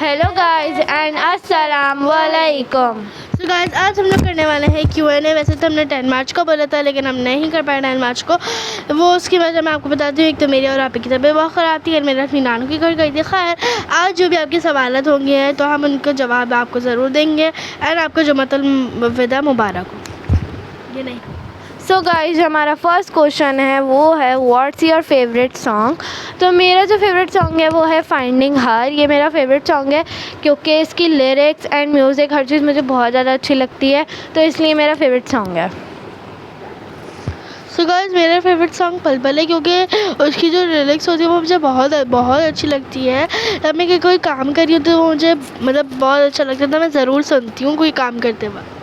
Hello guys and अस्सलाम वालेकुम। तो गाइस आज हम लोग करने वाले हैं Q&A। वैसे तो हमने 10 मार्च को बोला था लेकिन हम नहीं कर पाए 10 मार्च को। वो उसकी वजह मैं आपको बताती हूँ। एक तो मेरी और आपकी तबीयत बहुत ख़राब थी और मेरा अपनी नानू के घर गई थी। खैर आज जो भी आपकी सवालत होंगी हैं तो हम उनका जवाब आपको ज़रूर देंगे। एंड आपको जुम्मतुल विदा मुबारक हो। ये नहीं सो गाइस हमारा फर्स्ट क्वेश्चन है वो है व्हाट्स योर फेवरेट सॉन्ग। तो मेरा जो फेवरेट सॉन्ग है वो है फाइंडिंग हर। ये मेरा फेवरेट सॉन्ग है क्योंकि इसकी लिरिक्स एंड म्यूज़िक हर चीज़ मुझे बहुत ज़्यादा अच्छी लगती है, तो इसलिए मेरा फेवरेट सॉन्ग है। सो गाइस मेरा फेवरेट सॉन्ग पल पल है क्योंकि उसकी जो लिरिक्स होती है वो मुझे बहुत बहुत अच्छी लगती है। जब मैं कोई काम कर रही हूँ तो वो मुझे मतलब बहुत अच्छा लगता है, तो मैं ज़रूर सुनती हूँ कोई काम करते वक्त।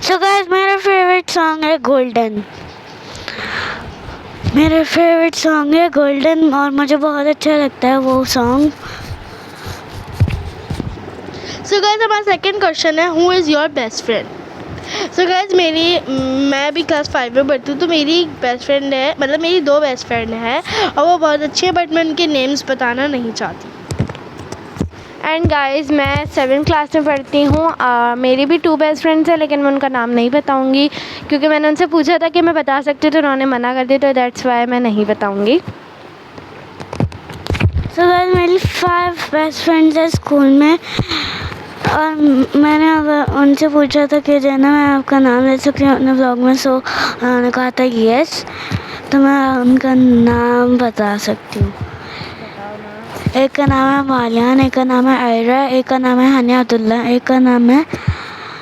सो गाइस मेरा फेवरेट सॉन्ग है गोल्डन। मेरा फेवरेट सॉन्ग है गोल्डन और मुझे बहुत अच्छा लगता है वो सॉन्ग। सो गाइस हमारा सेकंड क्वेश्चन है who is your best friend. So guys मैं भी क्लास 5 में पढ़ती हूँ, तो मेरी बेस्ट फ्रेंड है, मतलब मेरी 2 बेस्ट फ्रेंड हैं और वो बहुत अच्छी है, बट मैं उनके नेम्स बताना नहीं चाहती। एंड गाइस मैं 7th क्लास में पढ़ती हूँ। मेरी भी 2 बेस्ट फ्रेंड्स हैं लेकिन मैं उनका नाम नहीं बताऊँगी क्योंकि मैंने उनसे पूछा था कि मैं बता सकती हूँ तो उन्होंने मना कर दिया, तो दैट्स वाई मैं नहीं बताऊँगी। सो गाइस मेरी 5 बेस्ट फ्रेंड्स हैं स्कूल में और मैंने अब उनसे पूछा था कि जना मैं आपका नाम ले सकती हूँ अपने व्लॉग में। सो उन्होंने कहा था येस, तो मैं उनका नाम बता सकती हूँ। एक का नाम है मालियान, एक का नाम है आयरा, एक का नाम है हानिया अब्दुल्ला, एक का नाम है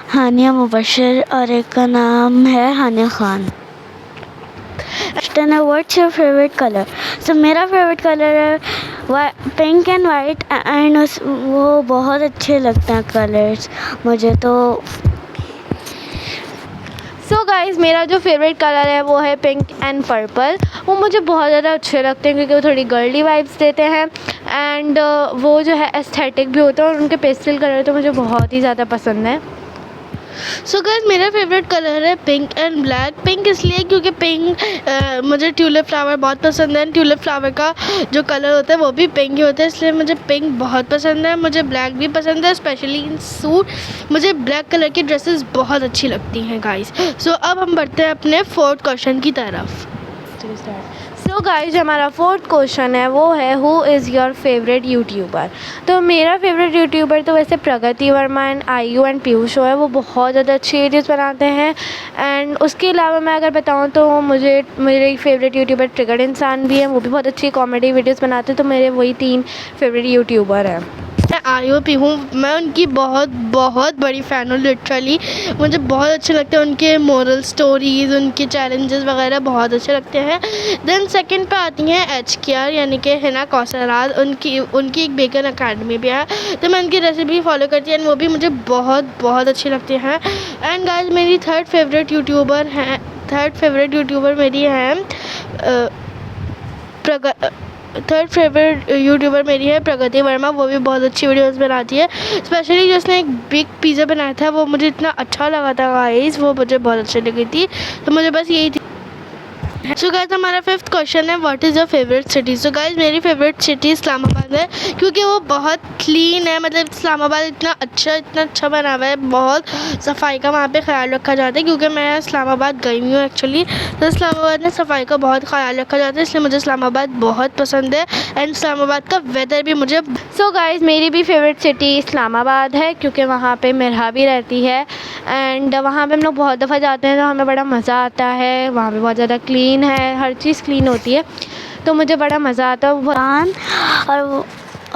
हानिया मुबशर और एक का नाम है हानिया खान। क्वेश्चन है व्हाट्स योर फेवरेट कलर। सो मेरा फेवरेट कलर है पिंक एंड वाइट एंड वो बहुत अच्छे लगते हैं कलर्स मुझे तो। सो गाइस मेरा जो फेवरेट कलर है वो है पिंक एंड पर्पल। वो मुझे बहुत ज़्यादा अच्छे लगते हैं क्योंकि वो थोड़ी गर्ली वाइब्स देते हैं एंड वो जो है एस्थेटिक भी होता है और उनके पेस्टल कलर तो मुझे बहुत ही ज़्यादा पसंद है। सो गाइस मेरा फेवरेट कलर है पिंक एंड ब्लैक। पिंक इसलिए क्योंकि पिंक मुझे ट्यूलिप फ्लावर बहुत पसंद है। ट्यूलिप फ्लावर का जो कलर होता है वो भी पिंक ही होता है, इसलिए मुझे पिंक बहुत पसंद है। मुझे ब्लैक भी पसंद है, स्पेशली इन सूट मुझे ब्लैक कलर की ड्रेसेस बहुत अच्छी लगती हैं गाइस। सो अब हम बढ़ते हैं अपने 4th क्वेश्चन की तरफ। सो गाइस हमारा 4th क्वेश्चन है वो है who is your favourite YouTuber. तो मेरा फेवरेट यूट्यूबर तो वैसे प्रगति वर्मा एंड आयु एंड पीयूषो है। वो बहुत ज़्यादा अच्छी वीडियोस बनाते हैं एंड उसके अलावा मैं अगर बताऊं तो मुझे मेरे फेवरेट यूट्यूबर ट्रिगर्ड इंसान भी हैं, वो भी बहुत अच्छी कॉमेडी वीडियोस बनाते हैं। तो मेरे वही 3 फेवरेट यूट्यूबर हैं। मैं आईओपी हूँ, मैं उनकी बहुत बहुत बड़ी फ़ैन हूँ लिटरली। मुझे बहुत अच्छे लगते हैं उनके मोरल स्टोरीज़, उनके चैलेंजेस वगैरह बहुत अच्छे लगते हैं। देन सेकंड पे आती हैं HKR यानी कि हिना कौसराज। उनकी एक बेकन अकेडमी भी है, तो मैं उनकी रेसिपी फॉलो करती हूँ, वो भी मुझे बहुत बहुत अच्छी लगती हैं। एंड गाइस मेरी थर्ड फेवरेट यूट्यूबर मेरी है थर्ड फेवरेट यूट्यूबर मेरी है प्रगति वर्मा। वो भी बहुत अच्छी वीडियोस बनाती है, स्पेशली जिसने एक बिग पिज़्ज़ा बनाया था वो मुझे इतना अच्छा लगा था गाइस, वो मुझे बहुत अच्छी लगी थी। तो मुझे बस यही थी। सो गाइस हमारा 5th क्वेश्चन है what is your favourite city. So guys मेरी फेवरेट सिटी इस्लामाबाद है क्योंकि वो बहुत क्लीन है। मतलब इस्लामाबाद इतना अच्छा बना हुआ है, बहुत सफाई का वहाँ पे ख्याल रखा जाता है क्योंकि मैं इस्लामाबाद गई हुई हूँ एक्चुअली। तो इस्लामाबाद में सफाई का बहुत ख्याल रखा जाता है, इसलिए मुझे इस्लामाबाद बहुत पसंद है। एंड इस्लामाबाद का वेदर भी मुझे सो गाइस मेरी भी फेवरेट सिटी इस्लामाबाद है क्योंकि वहाँ पे मेरा भी रहती है एंड वहाँ पे हम लोग बहुत दफ़ा जाते हैं तो हमें बड़ा मज़ा आता है। वहाँ पे बहुत ज़्यादा क्लीन है, हर चीज़ क्लीन होती है, तो मुझे बड़ा मज़ा आता है। और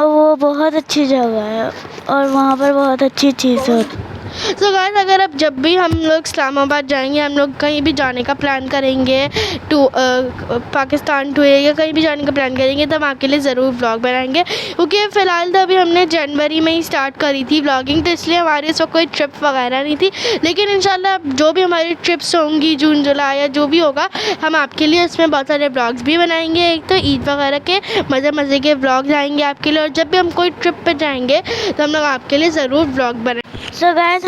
वो बहुत अच्छी जगह है और वहाँ पर बहुत अच्छी चीज़ होती है। सो गाइस अगर अब जब भी हम लोग इस्लामाबाद जाएंगे, हम लोग कहीं भी जाने का प्लान करेंगे टू पाकिस्तान टू या कहीं भी जाने का प्लान करेंगे तो हम आपके लिए ज़रूर व्लॉग बनाएंगे क्योंकि फ़िलहाल तो अभी हमने जनवरी में ही स्टार्ट करी थी व्लॉगिंग, तो इसलिए हमारे इस वक्त कोई ट्रिप वगैरह नहीं थी। लेकिन इंशाल्लाह जो भी हमारी ट्रिप्स होंगी जून जुलाई या जो भी होगा हम आपके लिए इसमें बहुत सारे व्लॉग्स भी बनाएंगे। एक तो ईद वगैरह के मज़े के व्लॉग्स आएंगे आपके लिए, और जब भी हम कोई ट्रिप पर जाएंगे तो हम लोग आपके लिए ज़रूर व्लॉग बनाएंगे। सो गाइस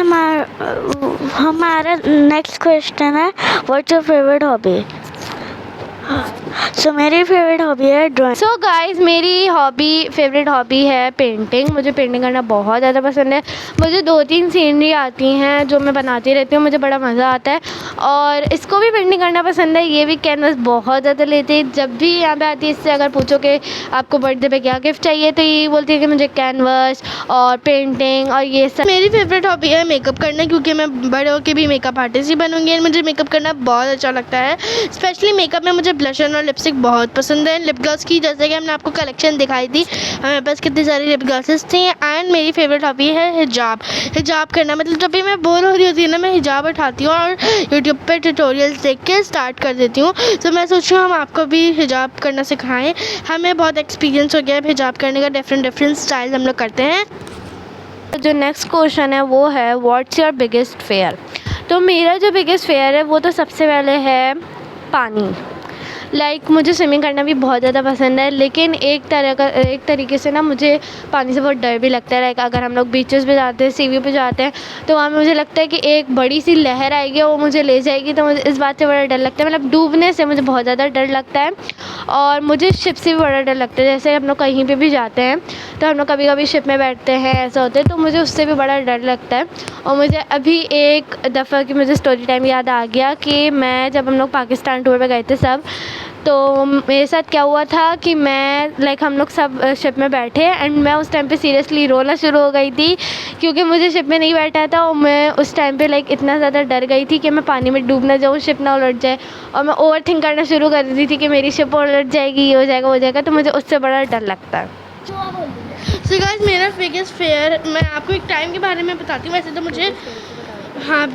हमारा नेक्स्ट क्वेश्चन है व्हाट्स योर फेवरेट हॉबी। सो मेरी फेवरेट हॉबी है ड्राइंग। सो गाइस, मेरी फेवरेट हॉबी है पेंटिंग। मुझे पेंटिंग करना बहुत ज़्यादा पसंद है। मुझे 2-3 सीनरी आती हैं जो मैं बनाती रहती हूँ, मुझे बड़ा मज़ा आता है। और इसको भी पेंटिंग करना पसंद है। ये भी कैनवस बहुत ज़्यादा लेती है। जब भी यहाँ पे आती है, इससे अगर पूछो कि आपको बर्थडे पे क्या गिफ्ट चाहिए, तो ये बोलती है कि मुझे कैनवस और पेंटिंग और ये सब। मेरी फेवरेट हॉबी है मेकअप करना, क्योंकि मैं बड़े होकर भी मेकअप आर्टिस्ट ही बनूंगी। और मुझे मेकअप करना बहुत अच्छा लगता है। स्पेशली मेकअप में मुझे ब्लशर और लिपस्टिक बहुत पसंद है। लिप ग्लॉस की जैसे कि हमने आपको कलेक्शन दिखाई थी, हमारे पास कितनी सारी लिप ग्लॉसेस थी। एंड मेरी फेवरेट हॉबी है हिजाब करना। मतलब जब भी मैं बोर हो रही होती है ना, मैं हिजाब उठाती हूँ और यूट्यूब पे ट्यूटोरियल्स देख के स्टार्ट कर देती हूँ। तो मैं सोच रही हूँ हम आपको भी हिजाब करना सिखाएं। हमें बहुत एक्सपीरियंस हो गया है हिजाब करने का। डिफरेंट स्टाइल हम लोग करते हैं। जो नेक्स्ट क्वेश्चन है वो है व्हाट्स योर बिगेस्ट फेयर। तो मेरा जो बिगेस्ट फेयर है वो तो सबसे पहले है पानी। मुझे स्विमिंग करना भी बहुत ज़्यादा पसंद है, लेकिन एक तरीके से ना मुझे पानी से बहुत डर भी लगता है। अगर हम लोग बीचेस पे जाते हैं, सी व्यू पे जाते हैं, तो वहाँ पे मुझे लगता है कि एक बड़ी सी लहर आएगी और वो मुझे ले जाएगी। तो मुझे इस बात से बड़ा डर लगता है। मतलब डूबने से मुझे बहुत ज़्यादा डर लगता है। और मुझे शिप से भी बड़ा डर लगता है। जैसे हम लोग कहीं पर भी जाते हैं तो हम लोग कभी कभी शिप में बैठते हैं, ऐसा होता है, तो मुझे उससे भी बड़ा डर लगता है। और मुझे अभी एक दफ़ा की मुझे स्टोरी टाइम याद आ गया कि मैं जब हम लोग पाकिस्तान टूर पे गए थे सब, तो मेरे साथ क्या हुआ था कि मैं हम लोग सब शिप में बैठे एंड मैं उस टाइम पे सीरियसली रोना शुरू हो गई थी, क्योंकि मुझे शिप में नहीं बैठा था। और मैं उस टाइम पे इतना ज़्यादा डर गई थी कि मैं पानी में डूब ना जाऊँ, शिप ना उलट जाए। और मैं ओवर थिंक करना शुरू कर दी थी कि मेरी शिप उलट जाएगी, ये हो जाएगा, वो जाएगा। तो मुझे उससे बड़ा डर लगता है। सो गाइस, मेरा बिगेस्ट फेयर, मैं आपको एक टाइम के बारे में बताती हूँ। वैसे तो मुझे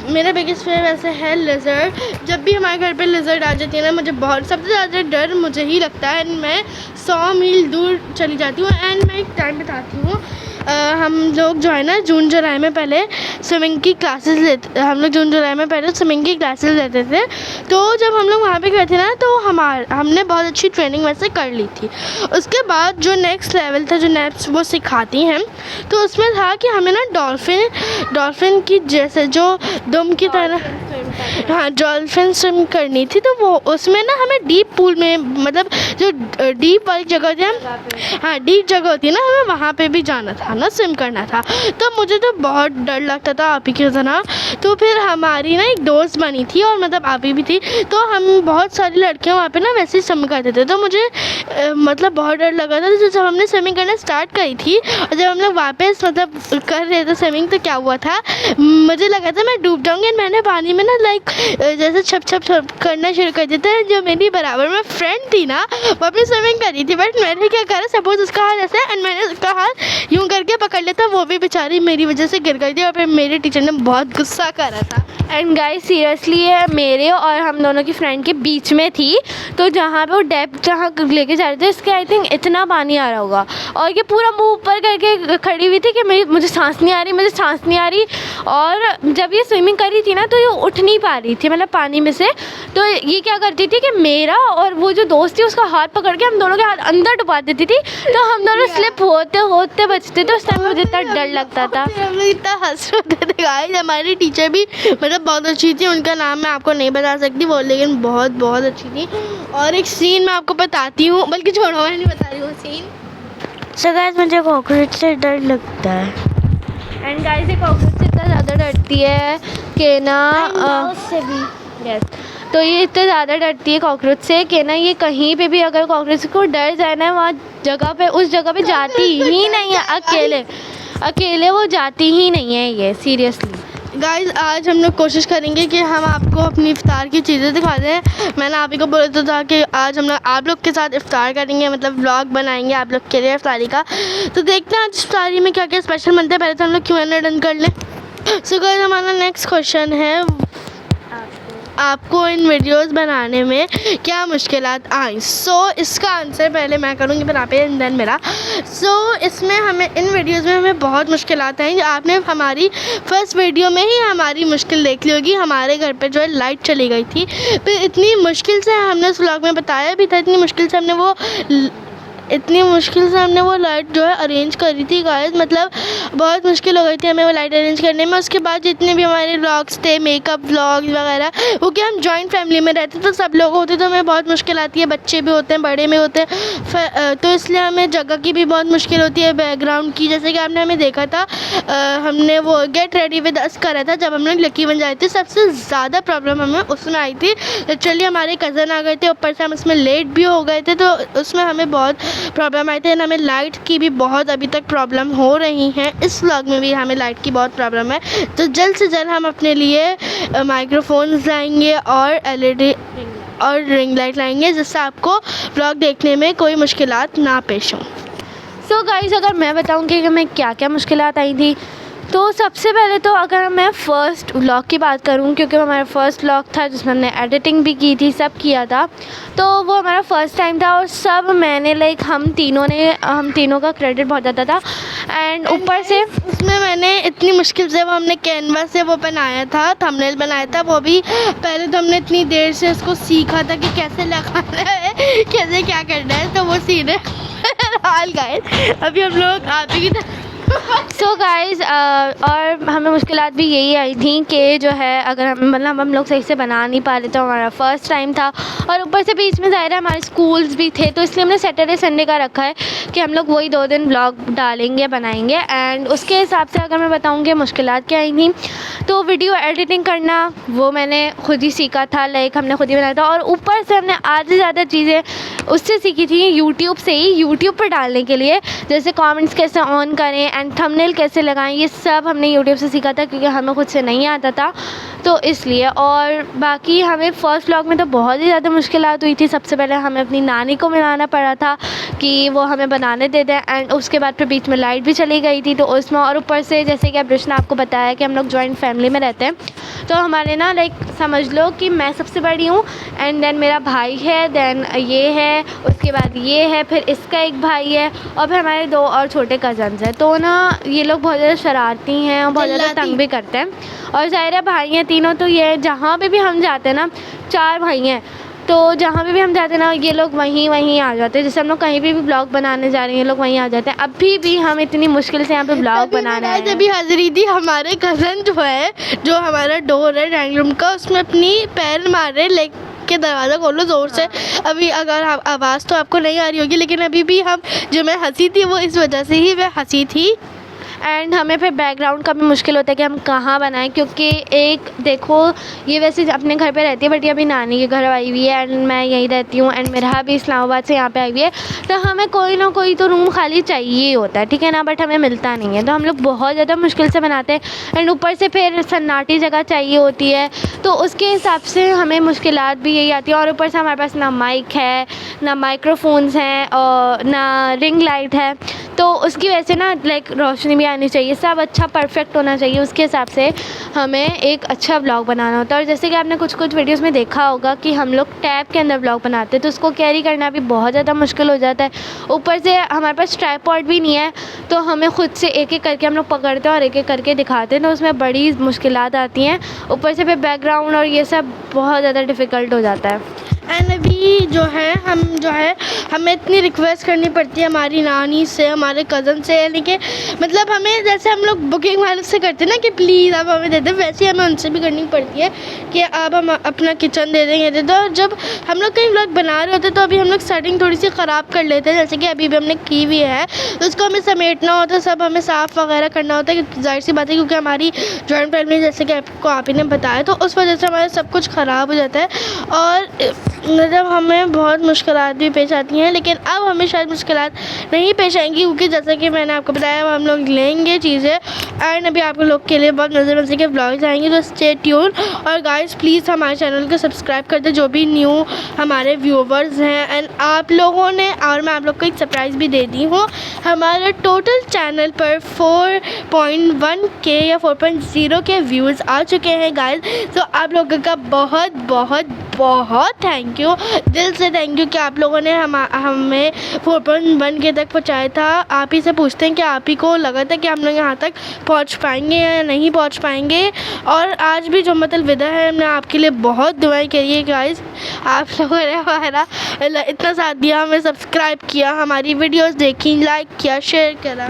मेरा बिगेस्ट फेयर वैसे है लिजर्ड। जब भी हमारे घर पे लिजर्ड आ जाती है ना, मुझे बहुत सबसे ज़्यादा डर मुझे ही लगता है। एंड मैं 100 मील दूर चली जाती हूँ। एंड मैं एक टाइम बताती हूँ, हम लोग जो है ना जून जुलाई में पहले स्विमिंग की क्लासेस लेते थे। तो जब हम लोग वहाँ पे गए थे ना, तो हमने बहुत अच्छी ट्रेनिंग वैसे कर ली थी। उसके बाद जो नेक्स्ट लेवल था, जो नेक्स्ट वो सिखाती हैं, तो उसमें था कि हमें ना डॉल्फिन की जैसे जो दुम की तरह, हाँ, डॉल्फिन स्विम करनी थी। तो वो उसमें ना हमें डीप पूल में, मतलब जो डीप वाली जगह होती है, हाँ, डीप जगह होती है ना, हमें वहाँ पे भी जाना था ना, स्विम करना था। तो मुझे तो बहुत डर लगता था आप ही की तरह। तो फिर हमारी ना एक दोस्त बनी थी, और मतलब आप ही भी थी, तो हम बहुत सारी लड़कियाँ वहाँ पे ना वैसे ही स्विम करते थे। तो मुझे मतलब बहुत डर लगा था। तो जब हमने स्विमिंग करना स्टार्ट करी थी और जब हम लोग वापस मतलब कर रहे थे स्विमिंग, तो क्या हुआ था, मुझे लगा था मैं डूब जाऊँगी। मैंने पानी में ना जैसे छप करना शुरू कर देता है। जो मेरी बराबर में फ्रेंड थी ना, वो अपनी स्विमिंग कर रही थी, बट मैंने क्या करा, सपोज उसका हाथ ऐसे एंड मैंने उसका हाथ यूँ करके पकड़ लेता, वो भी बेचारी मेरी वजह से गिर गई थी। और फिर मेरे टीचर ने बहुत गुस्सा करा था। एंड गाइस, सीरियसली ये मेरे और हम दोनों की फ्रेंड के बीच में थी। तो जहाँ पे वो डेप्थ जहाँ लेके जा रहे थे, इसके आई थिंक इतना पानी आ रहा होगा, और ये पूरा मुँह ऊपर करके खड़ी हुई थी कि मुझे सांस नहीं आ रही। और जब ये स्विमिंग कर रही थी ना, तो ये उठ नहीं पा रही थी, मतलब पानी में से। तो ये क्या करती थी कि मेरा और वो जो दोस्त थी उसका हाथ पकड़ के हम दोनों के हाथ अंदर डुबा देती थी। तो हम दोनों स्लिप होते बचते थे। उस टाइम मुझे इतना डर लगता था। हम लोग इतना हंस रहे थे गाइस। हमारी टीचर भी मतलब बहुत अच्छी थी, उनका नाम मैं आपको नहीं बता सकती वो, लेकिन बहुत बहुत अच्छी थी। और एक सीन मैं आपको बताती हूँ, बल्कि छोड़ो, मैं नहीं बता रही हूँ सीन। सो गाइस, मुझे कॉकरोच से डर लगता है। एंड गाइस, ये कॉकरोच से इतना ज़्यादा डरती है कि ना उससे भी यस, तो ये इतना ज़्यादा डरती है कॉकरोच से कि ना ये कहीं पे भी अगर कॉकरोच को डर जाए ना, वहाँ उस जगह पे जाती ही नहीं है। अकेले वो जाती ही नहीं है ये, सीरियसली। गाइस, आज हम लोग कोशिश करेंगे कि हम आपको अपनी इफ्तार की चीज़ें दिखा दें। मैंने आप ही को बोला तो था कि आज हम लोग आप लोग के साथ इफ्तार करेंगे, मतलब व्लॉग बनाएंगे आप लोग के लिए इफ्तारी का। तो देखते हैं आज इफ्तारी में क्या क्या स्पेशल बनता है। पहले तो हम लोग Q&A डन कर लें। सो गाइस, हमारा नेक्स्ट क्वेश्चन है, आपको इन वीडियोस बनाने में क्या मुश्किलात आई। इसका आंसर पहले मैं करूँगी, फिर आप एंड देन मेरा। इसमें हमें इन वीडियोस में हमें बहुत मुश्किलात आई। आपने हमारी फर्स्ट वीडियो में ही हमारी मुश्किल देख ली होगी। हमारे घर पे जो है लाइट चली गई थी। फिर इतनी मुश्किल से हमने उस व्लॉग में बताया भी था, इतनी मुश्किल से हमने वो इतनी मुश्किल से हमने वो लाइट जो है अरेंज करी थी गाइस, मतलब बहुत मुश्किल हो गई थी हमें वो लाइट अरेंज करने में। उसके बाद जितने भी हमारे व्लॉग्स थे, मेकअप व्लॉग्स वगैरह, वो कि हम जॉइंट फैमिली में रहते तो सब लोग होते तो हमें बहुत मुश्किल आती है, बच्चे भी होते हैं, बड़े में होते हैं, तो इसलिए हमें जगह की भी बहुत मुश्किल होती है, बैकग्राउंड की। जैसे कि आपने हमें देखा था, हमने वो गेट रेडी विद अस करा था जब हम लोग लकी बन जाए थे, सबसे ज़्यादा प्रॉब्लम हमें उसमें आई थी। लिटरली हमारे कज़न आ गए थे, ऊपर से हम उसमें लेट भी हो गए थे, तो उसमें हमें बहुत प्रॉब्लम आई थी। एंड हमें लाइट की भी बहुत अभी तक प्रॉब्लम हो रही है, इस व्लॉग में भी हमें लाइट की बहुत प्रॉब्लम है। तो जल्द से जल्द हम अपने लिए माइक्रोफोन्स लाएंगे और LED और रिंग लाइट लाएंगे, जिससे आपको व्लॉग देखने में कोई मुश्किलात ना पेश हों। सो गाइस, अगर मैं बताऊँ कि मैं क्या क्या मुश्किलात आई थी, तो सबसे पहले तो अगर मैं फ़र्स्ट व्लॉग की बात करूं, क्योंकि वो हमारा फ़र्स्ट व्लॉग था जिसमें हमने एडिटिंग भी की थी, सब किया था, तो वो हमारा फ़र्स्ट टाइम था और सब मैंने हम तीनों का क्रेडिट बहुत ज़्यादा था। एंड ऊपर से उसमें मैंने इतनी मुश्किल से वो हमने कैनवा से वो बनाया था, थंबनेल बनाया था, वो भी पहले तो हमने इतनी देर से उसको सीखा था कि कैसे लगाना है, कैसे क्या करना है, तो वो सीधे हाल गाइस अभी हम लोग आप ही की सो गाइज़, और हमें मुश्किलात भी यही आई थी कि जो है अगर हम लोग सही से बना नहीं पा रहे, तो हमारा फ़र्स्ट टाइम था और ऊपर से बीच में ज़ाहिर है हमारे स्कूल्स भी थे, तो इसलिए हमने सैटरडे संडे का रखा है कि हम लोग वही 2 दिन व्लॉग डालेंगे, बनाएंगे। एंड उसके हिसाब से अगर मैं बताऊँ कि मुश्किलात क्या आई थी, तो वीडियो एडिटिंग करना वो मैंने खुद ही सीखा था, हमने खुद ही बनाया था, और ऊपर से हमने आधी ज़्यादा चीज़ें उससे सीखी थी यूट्यूब से ही, यूट्यूब पर डालने के लिए, जैसे कमेंट्स कैसे ऑन करें एंड थंबनेल कैसे लगाएं, ये सब हमने यूट्यूब से सीखा था, क्योंकि हमें खुद से नहीं आता था, तो इसलिए। और बाकी हमें फ़र्स्ट व्लॉग में तो बहुत ही ज़्यादा मुश्किलात हुई थी। सबसे पहले हमें अपनी नानी को मनाना पड़ा था कि वो हमें बनाने दे दें, एंड उसके बाद फिर बीच में लाइट भी चली गई थी, तो उसमें और ऊपर से जैसे कि अब ने आपको बताया कि हम लोग जॉइंट फैमिली में रहते हैं, तो हमारे ना समझ लो कि मैं सबसे बड़ी हूँ, एंड देन मेरा भाई है, देन ये है, उसके बाद ये है, फिर इसका एक भाई है, और फिर हमारे 2 और छोटे कज़न्स हैं। तो ना ये लोग बहुत ज़्यादा शरारती हैं और बहुत ज़्यादा तंग भी करते हैं, और ज़ाहिर है भाई हैं तीनों, तो ये जहाँ पे भी हम जाते हैं ना, 4 भाई हैं, तो जहाँ पे भी हम जाते हैं ना, ये लोग वहीं आ जाते हैं। जैसे हम लोग कहीं भी ब्लॉग बनाने जा रहे हैं, ये लोग वहीं आ जाते हैं। अभी भी हम इतनी मुश्किल से यहाँ पे ब्लॉग बनाने आए हैं। अभी हाजिरी दी, हमारे कज़न जो है, जो हमारा डोर है ड्राइंग रूम का, उसमें अपनी पैर मार रहे के दरवाज़ा खोलो ज़ोर से। अभी अगर आवाज़ तो आपको नहीं आ रही होगी, लेकिन अभी भी जो मैं हंसी थी वो इस वजह से ही मैं हंसी थी। एंड हमें फिर बैकग्राउंड का भी मुश्किल होता है कि हम कहाँ बनाएं, क्योंकि एक देखो ये वैसे अपने घर पे रहती है, बट ये अभी नानी के घर आई हुई है, एंड मैं यहीं रहती हूँ, एंड मेरा भी इस्लामाबाद से यहाँ पे आई हुई है, तो हमें कोई ना कोई तो रूम खाली चाहिए ही होता है, ठीक है ना, बट हमें मिलता नहीं है, तो हम लोग बहुत ज़्यादा मुश्किल से बनाते हैं। एंड ऊपर से फिर सन्नाटी जगह चाहिए होती है, तो उसके हिसाब से हमें मुश्किलात भी यही आती है। और ऊपर से हमारे पास ना माइक है, ना माइक्रोफोन्स हैं, और ना रिंग लाइट है, तो उसकी वजह से ना रोशनी भी आनी चाहिए, सब अच्छा परफेक्ट होना चाहिए, उसके हिसाब से हमें एक अच्छा व्लॉग बनाना होता है। और जैसे कि आपने कुछ वीडियोस में देखा होगा कि हम लोग टैब के अंदर व्लॉग बनाते हैं, तो उसको कैरी करना भी बहुत ज़्यादा मुश्किल हो जाता है। ऊपर से हमारे पास ट्राइपॉड भी नहीं है, तो हमें खुद से एक एक करके हम लोग पकड़ते हैं और एक एक करके दिखाते हैं, तो उसमें बड़ी मुश्किलात आती हैं। ऊपर से फिर बैकग्राउंड और ये सब बहुत ज़्यादा डिफ़िकल्ट हो जाता है। एंड अभी हमें इतनी रिक्वेस्ट करनी पड़ती है हमारी नानी से, हमारे कज़न से, यानी कि मतलब हमें जैसे हम लोग बुकिंग वाले से करते हैं ना कि प्लीज़ आप हमें दे दें, वैसे ही हमें उनसे भी करनी पड़ती है कि आप हम अपना किचन दे दें, ये दे दो। और जब हम लोग कहीं व्लॉग बना रहे होते हैं, तो अभी हम लोग सेटिंग थोड़ी सी ख़राब कर लेते हैं, जैसे कि अभी भी हमने की हुई है, तो उसको हमें समेटना होता है, सब हमें साफ़ वगैरह करना होता है, जाहिर सी बात है, क्योंकि हमारी जॉइंट फैमिली जैसे कि आपको आप ही ने बताया, तो उस वजह से हमारा सब कुछ ख़राब हो जाता है, और मतलब हमें बहुत मुश्किलात भी पेश आती हैं। लेकिन अब हमें शायद मुश्किलात नहीं पेश आएंगी, क्योंकि जैसा कि मैंने आपको बताया, हम लोग लेंगे चीज़ें, एंड अभी आप लोग के लिए बहुत मज़े के व्लॉग्स आएंगे, तो स्टे ट्यून। और गाइस प्लीज़ हमारे चैनल को सब्सक्राइब कर दें, जो भी न्यू हमारे व्यूवर्स हैं, एंड आप लोगों ने, और मैं आप लोग को एक सरप्राइज़ भी दे दी हूँ, हमारे टोटल चैनल पर 4.1K या 4.0 के व्यूज़ आ चुके हैं गाइस, तो आप लोगों का बहुत बहुत बहुत थैंक यू, दिल से थैंक यू कि आप लोगों ने हमें 4.1K तक पहुँचाया था। आप ही से पूछते हैं कि आप ही को लगा था कि हम लोग यहाँ तक पहुँच पाएंगे या नहीं पहुँच पाएंगे। और आज भी जो मतलब विदा है, हमने आपके लिए बहुत दुआएं करी है गाइस। आप लोगों ने हमारा इतना साथ दिया, हमें सब्सक्राइब किया, हमारी वीडियोस देखी, लाइक किया, शेयर करा।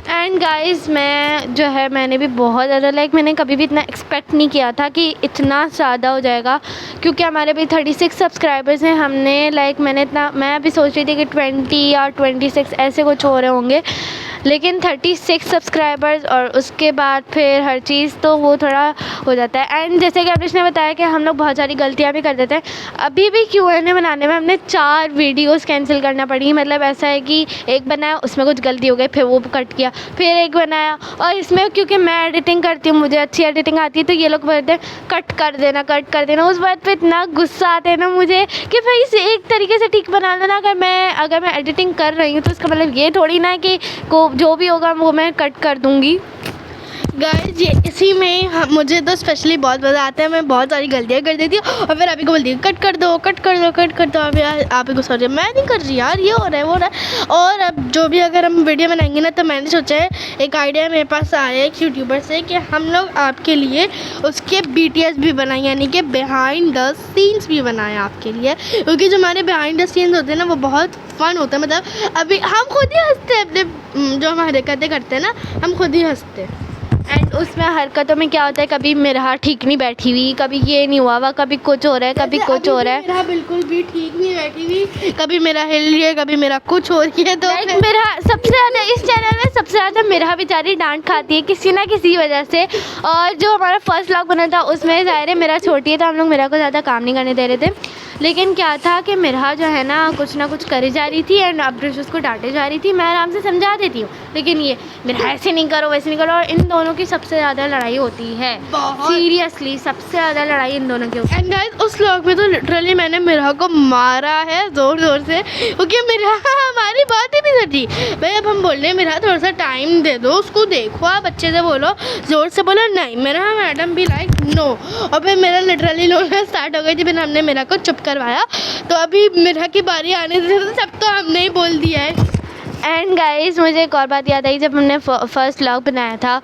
एंड गाइस मैंने भी बहुत ज़्यादा मैंने कभी भी इतना एक्सपेक्ट नहीं किया था कि इतना ज़्यादा हो जाएगा, क्योंकि हमारे भी 36 सब्सक्राइबर्स हैं। हमने मैं अभी सोच रही थी कि 20 या 26 ऐसे कुछ हो रहे होंगे, लेकिन 36 सब्सक्राइबर्स और उसके बाद फिर हर चीज़, तो वो थोड़ा हो जाता है। एंड जैसे कि अभिष ने बताया कि हम लोग बहुत सारी गलतियाँ भी कर देते हैं। अभी भी Q&A बनाने में हमने 4 वीडियोस कैंसिल करना पड़ी। मतलब ऐसा है कि एक बनाया, उसमें कुछ गलती हो गई, फिर वो कट किया, फिर एक बनाया। और इसमें क्योंकि मैं एडिटिंग करती हूँ, मुझे अच्छी एडिटिंग आती है, तो ये लोग बोलते हैं कट कर देना। उस बात पर इतना गुस्सा आता है ना मुझे कि भाई इसे एक तरीके से ठीक बना लेना। अगर मैं एडिटिंग कर रही हूँ तो इसका मतलब ये थोड़ी ना कि जो भी होगा वो मैं कट कर दूँगी। गाइस ये इसी में मुझे तो स्पेशली बहुत मज़ा आता है। मैं बहुत सारी गलतियाँ कर देती हूँ और फिर आप ही को बोलती हूँ कट कर दो। आप ही को सोच मैं नहीं कर रही यार, ये हो रहा है वो हो रहा है। और अब जो भी अगर हम वीडियो बनाएंगे ना, तो मैंने सोचा है, एक आइडिया मेरे पास आया है एक यूट्यूबर से कि हम लोग आपके लिए उसके BTS भी बनाएं, यानी कि बिहाइंड द सीन्स भी बनाएं आपके लिए। क्योंकि जो हमारे बिहाइंड द सीन्स होते हैं ना, वो बहुत फ़न होता है। मतलब अभी हम खुद ही हंसते हैं अपने जो हम हरकतें करते हैं ना, हम खुद ही हंसते हैं। एंड उसमें हरकतों में क्या होता है, कभी मेरा ठीक नहीं बैठी हुई, कभी ये नहीं हुआ, कभी कुछ हो रहा है, कभी कुछ हो रहा है। मेरा बिल्कुल भी ठीक नहीं बैठी हुई, कभी मेरा हिल रही है, कभी मेरा कुछ हो रही है। तो मेरा सबसे ज़्यादा इस चैनल में सबसे ज़्यादा मेरा बेचारी डांट खाती है किसी ना किसी वजह से। और जो हमारा फर्स्ट व्लॉग बना था उसमें ज़ाहिर है मेरा छोटी है, तो हम लोग मेरा को ज़्यादा काम नहीं करने दे रहे थे। लेकिन क्या था कि मेरा जो है ना कुछ करी जा रही थी एंड अब्रिश उसको डांटे जा रही थी। मैं आराम से समझा देती हूँ, लेकिन ये मेरा ऐसे नहीं करो वैसे नहीं करो। और इन दोनों की सबसे ज़्यादा लड़ाई होती है, सीरियसली सबसे ज़्यादा लड़ाई इन दोनों की होती है। एंड गाइस उस व्लॉग में तो लिटरली मैंने मिरा को मारा है ज़ोर से, क्योंकि मिरा हमारी बात ही नहीं सची। भाई अब हम बोल रहे हैं मिरा थोड़ा सा टाइम दे दो, उसको देखो, आप अच्छे से बोलो, ज़ोर से बोलो। नहीं, मेरा मैडम भी लाइक नो। और फिर मेरा लिटरली लोना स्टार्ट हो गई थी, फिर हमने मेरा को चुप करवाया। तो अभी मिरा की बारी आने से सब तो हमने ही बोल दिया है। एंड गाइस मुझे एक और बात याद आई, जब हमने फर्स्ट व्लॉग बनाया था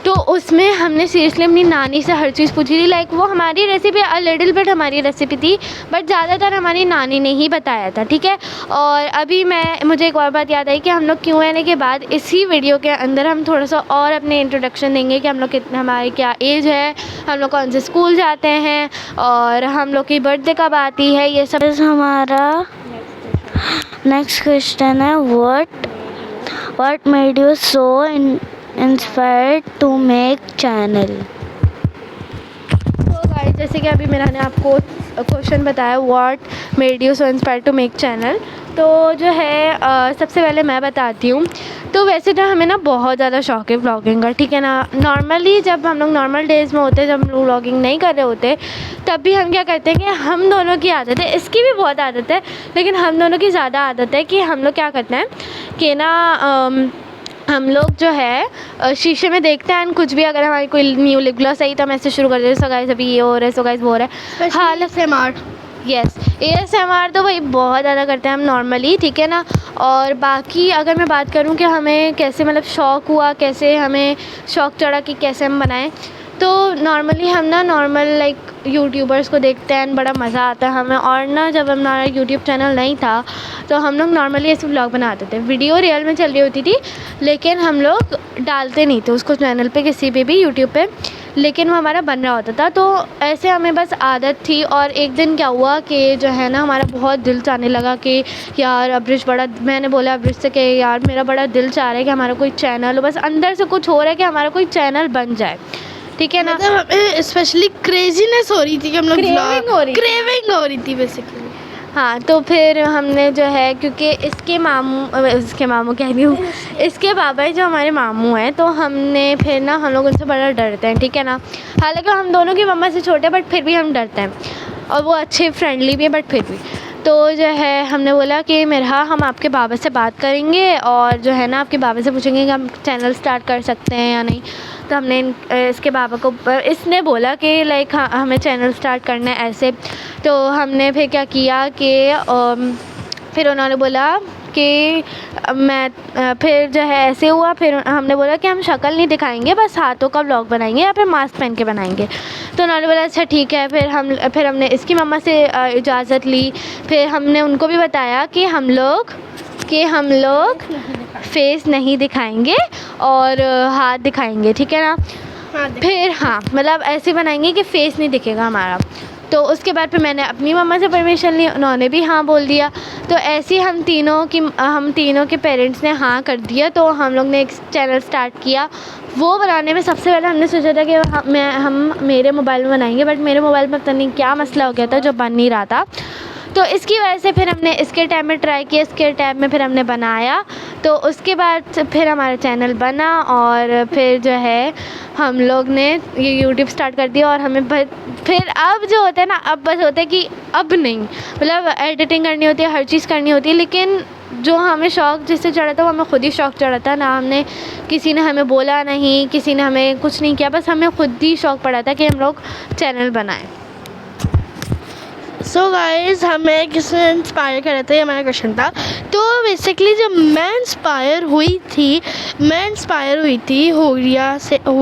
तो उसमें हमने सीरियसली अपनी नानी से हर चीज़ पूछी थी। लाइक वो हमारी रेसिपी लिटिल बिट हमारी रेसिपी थी, बट ज़्यादातर हमारी नानी ने ही बताया था, ठीक है। और अभी मुझे एक और बात याद आई कि हम लोग Q&A के बाद इसी वीडियो के अंदर हम थोड़ा सा और अपने इंट्रोडक्शन देंगे कि हम लोग हमारी क्या एज है, हम लोग कौन से स्कूल जाते हैं और हम लोग की बर्थडे कब आती है, ये सब। हमारा नेक्स्ट क्वेश्चन है, what made you so inspired to make channel. तो गाइस जैसे कि अभी मैंने आपको क्वेश्चन बताया, what made you so inspired to make channel. तो जो है सबसे पहले मैं बताती हूँ। तो वैसे तो हमें ना बहुत ज़्यादा शौक है व्लॉगिंग का, ठीक है ना। नॉर्मली जब हम लोग नॉर्मल डेज़ में होते हैं, जब हम लोग व्लॉगिंग नहीं कर रहे होते, तब भी हम क्या करते हैं कि हम दोनों की आदत है, इसकी भी बहुत आदत है, लेकिन हम दोनों की ज़्यादा आदत है कि हम लोग क्या करते हैं कि ना हम लोग जो है शीशे में देखते हैं, कुछ भी अगर हमारी कोई न्यू लिप ग्लॉस आई तो हम ऐसे शुरू कर देते हैं, सो गाइस अभी ये हो रहा है, सो गाइस वो हो रहा है। हाल से मार यस, ASMR तो भाई बहुत ज़्यादा करते हैं हम नॉर्मली, ठीक है ना। और बाकी अगर मैं बात करूँ कि हमें कैसे मतलब शौक़ हुआ, कैसे हमें शौक़ चढ़ा कि कैसे हम बनाएं, तो नॉर्मली हम ना लाइक यूट्यूबर्स को देखते हैं, बड़ा मज़ा आता है हमें। और ना जब हमारा यूट्यूब चैनल नहीं था तो हम लोग नॉर्मली ऐसे व्लॉग बनाते थे, वीडियो रियल में चल रही होती थी, लेकिन हम लोग डालते नहीं थे उसको चैनल पे, किसी पे भी यूट्यूब पे, लेकिन वो हमारा बन रहा होता था। तो ऐसे हमें बस आदत थी। और एक दिन क्या हुआ कि जो है ना हमारा बहुत दिल चाहने लगा कि यार अब्रिश मैंने बोला अब्रिश से कि यार मेरा बड़ा दिल चाह रहा है कि हमारा कोई चैनल हो, बस अंदर से कुछ हो रहा है कि हमारा कोई चैनल बन जाए, ठीक है ना। मतलब हमें स्पेशली क्रेजीनेस हो रही थी कि हम लोग क्रेविंग हो रही थी बेसिकली। हाँ, तो फिर हमने जो है, क्योंकि इसके मामू कह रही हूँ, इसके बाबा जो हमारे मामू हैं, तो हमने फिर ना हम लोग उनसे बड़ा डरते हैं, ठीक है ना। हालांकि हम दोनों की मम्मा से छोटे, बट फिर भी हम डरते हैं, और वो अच्छे फ्रेंडली भी है, बट फिर भी। तो जो है हमने बोला कि मेरा हम आपके बाबा से बात करेंगे और जो है ना आपके बाबा से पूछेंगे कि हम चैनल स्टार्ट कर सकते हैं या नहीं। तो हमने इसके बाबा को इसने बोला कि लाइक हमें चैनल स्टार्ट करना है ऐसे। तो हमने फिर क्या किया कि फिर उन्होंने बोला कि मैं फिर जो है ऐसे हुआ। फिर हमने बोला कि हम शक्ल नहीं दिखाएंगे, बस हाथों का व्लॉग बनाएंगे या फिर मास्क पहन के बनाएंगे। तो उन्होंने बोला अच्छा ठीक है। फिर हमने इसकी मम्मा से इजाज़त ली। फिर हमने उनको भी बताया कि हम लोग फेस नहीं दिखाएंगे और हाथ दिखाएंगे, ठीक है ना। फिर हाँ मतलब ऐसे बनाएंगे कि फेस नहीं दिखेगा हमारा। तो उसके बाद फिर मैंने अपनी मम्मा से परमिशन ली, उन्होंने भी हाँ बोल दिया। तो ऐसे ही हम तीनों के पेरेंट्स ने हाँ कर दिया। तो हम लोग ने एक चैनल स्टार्ट किया। वो बनाने में सबसे पहले हमने सोचा था कि हम मेरे मोबाइल में बनाएंगे, बट मेरे मोबाइल में पता नहीं क्या मसला हो गया था जो बन नहीं रहा था। तो इसकी वजह से फिर हमने इसके टैब में ट्राई किया, इसके टैब में फिर हमने बनाया। तो उसके बाद फिर हमारा चैनल बना और फिर जो है हम लोग ने ये यूट्यूब स्टार्ट कर दिया। और हमें फिर अब जो होता है ना, अब बस होता है कि अब नहीं, मतलब एडिटिंग करनी होती है, हर चीज़ करनी होती है। लेकिन जो हमें शौक़ जिससे चढ़ा था वो हमें ख़ुद ही शौक़ चढ़ा था ना। हमने किसी ने हमें बोला नहीं, किसी ने हमें कुछ नहीं किया, बस हमें ख़ुद ही शौक़ पड़ा था कि हम लोग चैनल बनाएं। सो गाइज़ हमें किसने इंस्पायर करा था, ये हमारा क्वेश्चन था। तो बेसिकली जब मैं इंस्पायर हुई थी हुरिया से इंस्पायर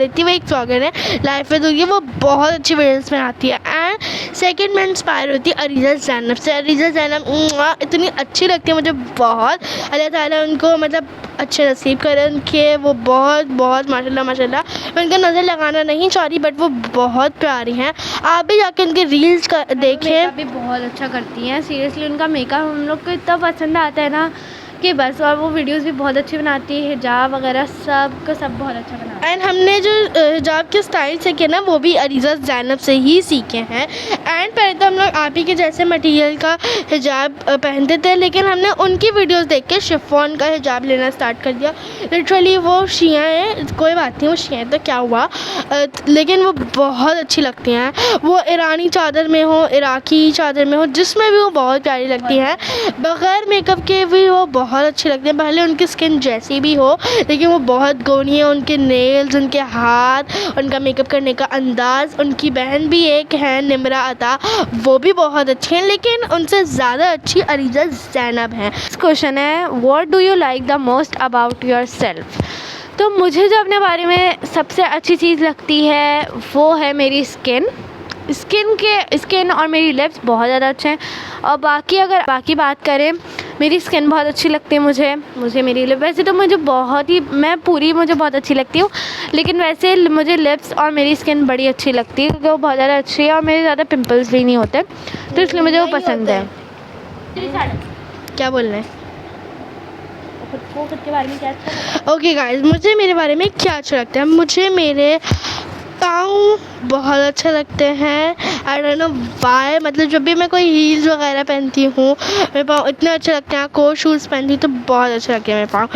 हुई थी। वो एक व्लॉगर है, लाइफ विद हुरिया, वो बहुत अच्छी वीडियोस बनाती है। एंड सेकंड मैं इंस्पायर हुई थी अरीज़ा ज़ैनब से। अरीज़ा ज़ैनब इतनी अच्छी लगती है मुझे बहुत। अल्लाह ताला उनको मतलब अच्छे नसीब करे उनके, वो बहुत माशाल्लाह मैं उनका नज़र लगाना नहीं चाह रही, बट वो बहुत प्यारी हैं। आप भी जाके उनके रील्स देखें। मेकअप भी बहुत अच्छा करती हैं, सीरियसली उनका मेकअप हम लोग को इतना पसंद आता है ना कि बस। और वो वीडियोस भी बहुत अच्छी बनाती है, हिजाब वगैरह सब बहुत अच्छा बनाती है। एंड हमने जो हिजाब के स्टाइल सीखे ना वो भी अरीज़ा ज़ैनब से ही सीखे हैं। एंड पहले तो हम लोग आप ही के जैसे मटेरियल का हिजाब पहनते थे, लेकिन हमने उनकी वीडियोस देख के शिफॉन का हिजाब लेना स्टार्ट कर दिया। लिटरली वो शिया हैं, कोई बात नहीं, वो शिया हैं तो क्या हुआ, लेकिन वो बहुत अच्छी लगती हैं। वो ईरानी चादर में हो, इराकी चादर में हो, जिसमें भी वो बहुत प्यारी लगती हैं। बग़ैर मेकअप के भी वो बहुत अच्छी लगती हैं, भले उनकी स्किन जैसी भी हो, लेकिन वो बहुत गोनी है। उनके नेल्स, उनके हाथ, उनका मेकअप करने का अंदाज़। उनकी बहन भी एक है निम्रा अता, वो भी बहुत अच्छी हैं, लेकिन उनसे ज़्यादा अच्छी अरीज़ा ज़ैनब हैं। क्वेश्चन है what do you like the most about your self. तो मुझे जो अपने बारे में सबसे अच्छी चीज़ लगती है वो है मेरी स्किन और मेरी लिप्स बहुत ज़्यादा अच्छे हैं। और बाकी बात करें, मेरी स्किन बहुत अच्छी लगती है मुझे मेरी लिप, वैसे तो मुझे मुझे बहुत अच्छी लगती हूँ, लेकिन वैसे मुझे लिप्स और मेरी स्किन बड़ी अच्छी लगती है क्योंकि वो बहुत ज़्यादा अच्छी है और मेरे ज़्यादा पिंपल्स भी नहीं होते, तो इसलिए मुझे वो पसंद है। क्या बोल रहे हैं? खुद के बारे में क्या अच्छा लगता है? ओके गाइस, मुझे मेरे बारे में क्या अच्छा लगता है, मुझे मेरे पाँव बहुत अच्छे लगते हैं। आई डोंट नो व्हाई, मतलब जब भी मैं कोई हील्स वगैरह पहनती हूँ मेरे पाँव इतने अच्छे लगते हैं। कोई शूज़ पहनती हूँ तो बहुत अच्छे लगते हैं मेरे पाँव।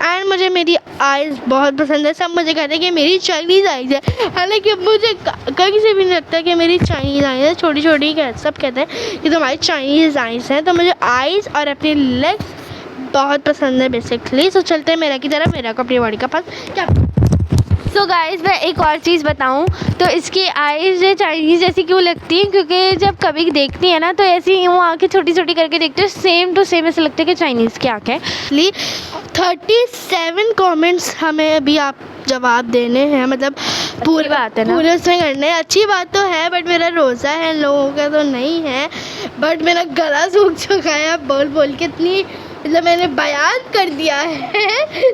एंड मुझे मेरी आइज़ बहुत पसंद है। सब मुझे कहते हैं कि मेरी चाइनीज़ आइज़ है, हालांकि मुझे कहीं से भी नहीं लगता कि मेरी चाइनीज़ आइज़ है। छोटी छोटी सब कहते हैं कि तुम्हारी चाइनीज़ आइज़ हैं। तो मुझे आइज़ और अपनी लेग्स बहुत पसंद है बेसिकली। तो चलते हैं मेरा की तरफ, मेरा को अपनी बॉडी का पास क्या। सो गाइज़ मैं एक और चीज़ बताऊँ तो इसकी आईज़ चाइनीज़ जैसी क्यों लगती है, क्योंकि जब कभी देखती है ना तो ऐसी यूँ आँखें छोटी छोटी करके देखते हैं, सेम टू सेम ऐसे लगता है कि चाइनीज़ की आँखें। 37 कमेंट्स हमें अभी आप जवाब देने हैं, मतलब पूरी बात है ना, पूरे उसमें करने हैं। अच्छी बात तो है, बट मेरा रोज़ा है, लोगों का तो नहीं है। बट मेरा गला सूख चुका है अब बोल के, इतनी मतलब मैंने बयान कर दिया है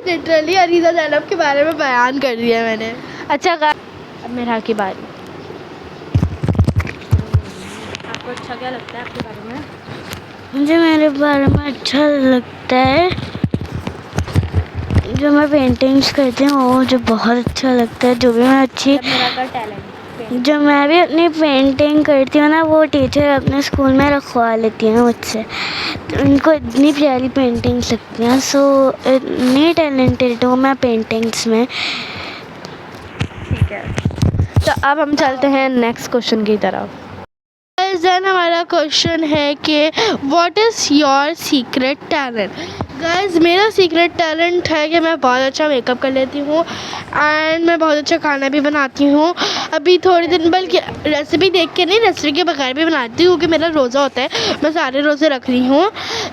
लिटरली अरीज़ा ज़ैनब के बारे में बयान कर दिया मैंने। अच्छा अब मेरा की बारी। आपको अच्छा क्या लगता है आपके बारे में? मुझे मेरे बारे में अच्छा लगता है जो मैं पेंटिंग्स करती हूँ, वो मुझे बहुत अच्छा लगता है। जो भी मैं जो मैं भी अपनी पेंटिंग करती हूँ ना, वो टीचर अपने स्कूल में रखवा लेती हैं मुझसे, तो उनको इतनी प्यारी पेंटिंग्स लगती हैं। सो इतनी टैलेंटेड हूँ मैं पेंटिंग्स में। ठीक है, तो अब हम चलते हैं नेक्स्ट क्वेश्चन की तरफ। देन हमारा क्वेश्चन है कि what is your secret talent. Guys मेरा सीक्रेट टैलेंट है कि मैं बहुत अच्छा मेकअप कर लेती हूँ एंड मैं बहुत अच्छा खाना भी बनाती हूँ। अभी थोड़े दिन बल्कि रेसिपी देख के नहीं, रेसिपी के बगैर भी बनाती हूँ क्योंकि मेरा रोज़ा होता है, मैं सारे रोज़े रख रही हूँ।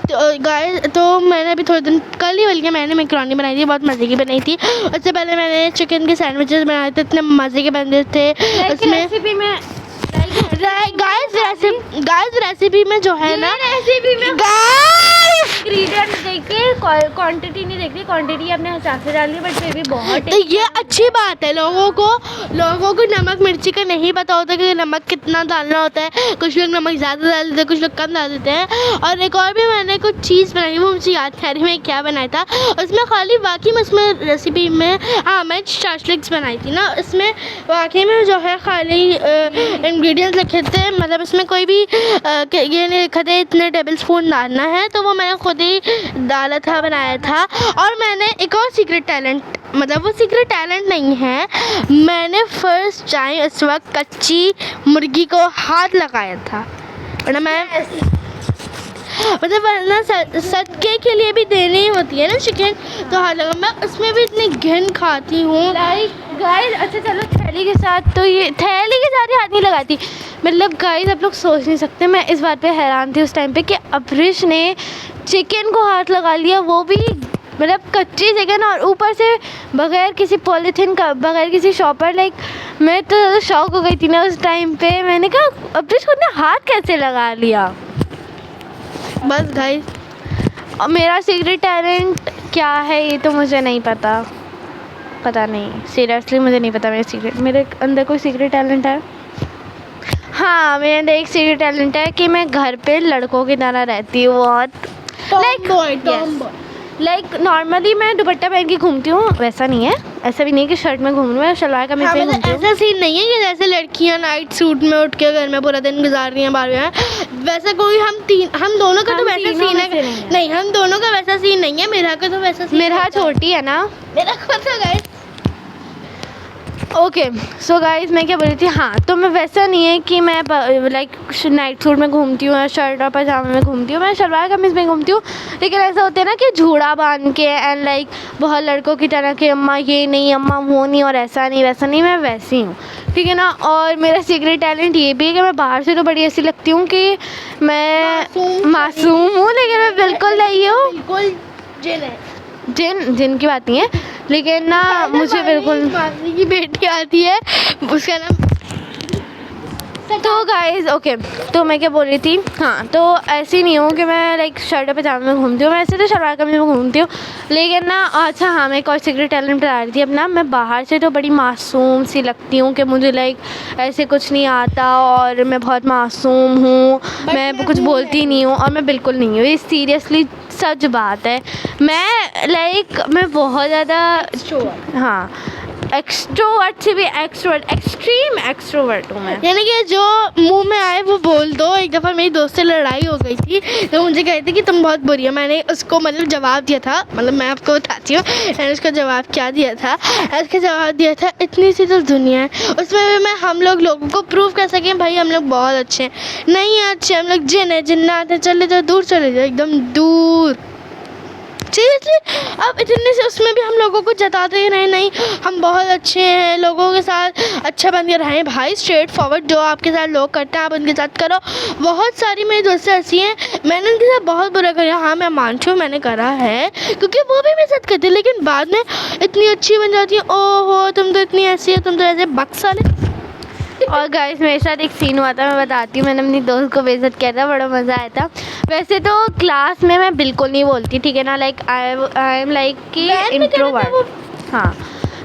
तो गाइस तो मैंने अभी थोड़े दिन कल ही बल्कि मैंने मैकरोनी बनाई थी, बहुत मज़े की बनाई थी। उससे पहले मैंने चिकन के सैंडविचेस बनाए थे, इतने मज़े के बन रहे थे। उसमें रेसिपी में गाइस रेसिपी में जो है ना, रेसिपी में गाइस इंग्रेडिएंट्स देख के क्वांटिटी नहीं देखती, क्वांटिटी अपने हिसाब से डालनी, बट फिर भी बहुत तो ये अच्छी बात है। लोगों को नमक मिर्ची का नहीं पता होता कि नमक कितना डालना होता है। कुछ लोग नमक ज़्यादा डाल देते हैं, कुछ लोग कम डाल देते हैं। और एक और भी मैंने कुछ चीज़ बनाई, वो मुझे याद नहीं आ रही मैं क्या बनाया था उसमें। खाली वाकई में उसमें रेसिपी में मैं शाशलिक्स बनाई थी ना, इसमें वाकई में जो है खाली इंग्रेडिएंट्स लिखे थे, मतलब इसमें कोई भी ये नहीं लिखा था इतने टेबल स्पून डालना है, तो वो मैंने खुद ही डाला था, बनाया था। और मैंने एक और सीक्रेट टैलेंट, मतलब वो सीक्रेट टैलेंट नहीं है, मैंने फर्स्ट टाइम इस वक्त कच्ची मुर्गी को हाथ लगाया था। वरना मैं मतलब वरना सदके के लिए भी देनी होती है ना चिकन, तो हाथ लगा। मैं उसमें भी इतनी घिन खाती हूँ। गाइस अच्छा चलो थैली के साथ, तो ये थैली के साथ ही हाथ नहीं लगाती। मतलब गाइस आप लोग सोच नहीं सकते, मैं इस बात पे हैरान थी उस टाइम पे कि अब्रिश ने चिकन को हाथ लगा लिया, वो भी मतलब कच्ची चिकन, और ऊपर से बगैर किसी पॉलीथीन का, बगैर किसी शॉपर। लाइक मैं तो ज़्यादा शॉक हो गई थी ना उस टाइम पे। मैंने कहा अब्रिश को ने हाथ कैसे लगा लिया। बस गाइस और मेरा सीक्रेट टैलेंट क्या है ये तो मुझे नहीं पता नहीं, सीरियसली मुझे नहीं पता मेरे अंदर कोई सीक्रेट टैलेंट है। हाँ मेरे अंदर एक सीक्रेट टैलेंट है कि मैं घर पे लड़कों की तरह रहती हूँ बहुत। लाइक नॉर्मली मैं दुपट्टा पहन के घूमती हूँ, वैसा नहीं है, ऐसा भी नहीं कि शर्ट में घूम रही हूँ, मैं सलवार कमीज में घूमती हूँ। ऐसा सीन नहीं है कि जैसे लड़कियां नाइट सूट में उठ के घर में पूरा दिन गुजार रही हैं बार वैसा कोई हम दोनों का तो वैसा सीन है नहीं, हम दोनों का वैसा सीन नहीं है। मेरा का तो वैसा सीन, मेरा छोटी है ना, मेरा खुद तो गाइस। ओके सो गाइस मैं क्या बोल रही थी, हाँ तो मैं वैसा नहीं है कि मैं लाइक नाइट सूट में घूमती हूँ या शर्ट और पजामे में घूमती हूँ, मैं सलवार कमीज़ में घूमती हूँ। लेकिन ऐसा होता है ना कि झूड़ा बांध के एंड लाइक बहुत लड़कों की तरह कि अम्मा ये नहीं, अम्मा वो नहीं, और ऐसा नहीं वैसा नहीं, मैं वैसी हूँ, ठीक है ना। और मेरा सीक्रेट टैलेंट ये भी है कि मैं बाहर से तो बड़ी ऐसी लगती हूँ कि मैं मासूम हूँ, लेकिन मैं बिल्कुल नहीं हूँ, बिल्कुल जिन की बात नहीं है, लेकिन ना मुझे बिल्कुल। मासी की बेटी आती है, उसका नाम तो गाइस ओके, तो मैं क्या बोल रही थी, हाँ तो ऐसी नहीं हूँ कि मैं लाइक शर्ट और पजामे में घूमती हूँ, मैं ऐसे तो सलवार कमीज में घूमती हूँ। लेकिन ना अच्छा हाँ मैं एक और सीक्रेट टैलेंट बता रही थी अपना, मैं बाहर से तो बड़ी मासूम सी लगती हूँ कि मुझे लाइक ऐसे कुछ नहीं आता और मैं बहुत मासूम हूँ, मैं कुछ बोलती नहीं हूँ, और मैं बिल्कुल नहीं हूँ, ये सीरियसली सच बात है। मैं बहुत ज़्यादा, हाँ एक्सट्रोवर्ट से भी एक्सट्रीम एक्सट्रोवर्ट हूँ मैं। यानी कि जो मुंह में आए वो बोल दो। एक दफ़ा मेरी दोस्त से लड़ाई हो गई थी, तो मुझे कहती कि तुम बहुत बुरी हो। मैंने उसको मतलब जवाब दिया था, मतलब मैं आपको बताती हूँ मैंने उसको जवाब क्या दिया था। उसका जवाब दिया था, इतनी सी तो दुनिया है, उसमें भी मैं हम लोगों को प्रूव कर सकें भाई हम लोग बहुत अच्छे हैं। नहीं है अच्छे, हम लोग जिन है, जिन्नात है, चले जाओ दूर, चले जाओ एकदम दूर। सीरियसली अब इतने से उसमें भी हम लोगों को जताते हैं नहीं हम बहुत अच्छे हैं, लोगों के साथ अच्छा बन के रहें। भाई स्ट्रेट फॉरवर्ड जो आपके साथ लोग करते हैं आप उनके साथ करो। बहुत सारी मेरी दोस्तें ऐसी हैं, मैंने उनके साथ बहुत बुरा किया, हाँ मैं मानती हूँ मैंने करा है, क्योंकि वो भी मेरे साथ करते, लेकिन बाद में इतनी अच्छी बन जाती है। ओहो तुम तो इतनी ऐसी है, तुम तो ऐसे बक्साले। और गाइस मेरे साथ एक सीन हुआ था, मैं बताती हूँ। मैंने अपनी दोस्त को बेइज्जत किया था, बड़ा मज़ा आया था। वैसे तो क्लास में मैं बिल्कुल नहीं बोलती, ठीक है ना, लाइक आई एम लाइक कि इंट्रोवर्ट। हाँ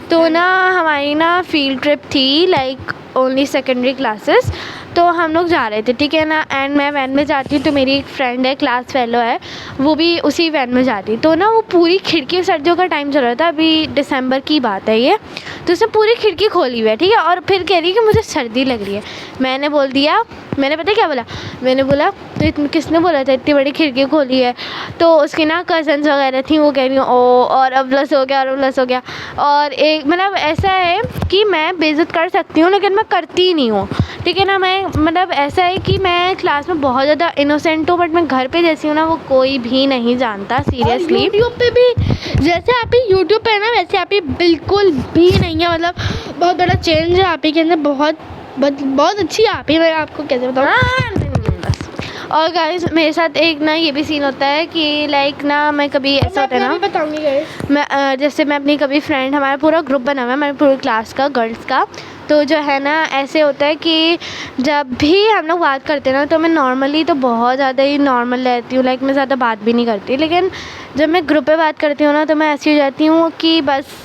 तो ना हमारी ना फील्ड ट्रिप थी, लाइक ओनली सेकेंडरी क्लासेस, तो हम लोग जा रहे थे, ठीक है ना। एंड मैं वैन में जाती हूँ, तो मेरी एक फ्रेंड है, क्लास फेलो है, वो भी उसी वैन में जाती। तो ना वो पूरी खिड़की, सर्दियों का टाइम चल रहा था, अभी दिसंबर की बात है ये, तो उसने पूरी खिड़की खोली हुई है, ठीक है, और फिर कह रही है कि मुझे सर्दी लग रही है। मैंने बोल दिया मैंने पता है क्या बोला, मैंने बोला तो किसने बोला था इतनी बड़ी खिड़की खोली है, तो उसकी ना कज़न्स वगैरह थी, वो कह रही ओ और अब प्लस हो गया और प्लस हो गया। और एक मतलब ऐसा है कि मैं बेइज्जत कर सकती हूँ लेकिन मैं करती ही नहीं हूँ, ठीक है ना। मैं मतलब ऐसा है कि मैं क्लास में बहुत ज़्यादा इनोसेंट हूँ, बट मैं घर पे जैसी हूँ ना वो कोई भी नहीं जानता सीरियसली। यूट्यूब पे भी जैसे आप ही यूट्यूब पे है ना, वैसे आप ही बिल्कुल भी नहीं है, मतलब बहुत बड़ा चेंज है आप ही के अंदर, बहुत अच्छी आप ही, मैं आपको कैसे बताऊँ। बस। और गाइस मेरे साथ एक ना ये भी सीन होता है कि लाइक ना मैं कभी ऐसा होता है ना, बताऊँगी गाइस, मैं जैसे मैं अपनी कभी फ्रेंड, हमारा पूरा ग्रुप बना हुआ है हमारी पूरी क्लास का गर्ल्स का, तो जो है ना ऐसे होता है कि जब भी हम लोग बात करते हैं ना तो मैं नॉर्मली तो बहुत ज़्यादा ही नॉर्मल रहती हूँ, लाइक मैं ज़्यादा बात भी नहीं करती, लेकिन जब मैं ग्रुप पे बात करती हूँ ना तो मैं ऐसी हो जाती हूँ कि बस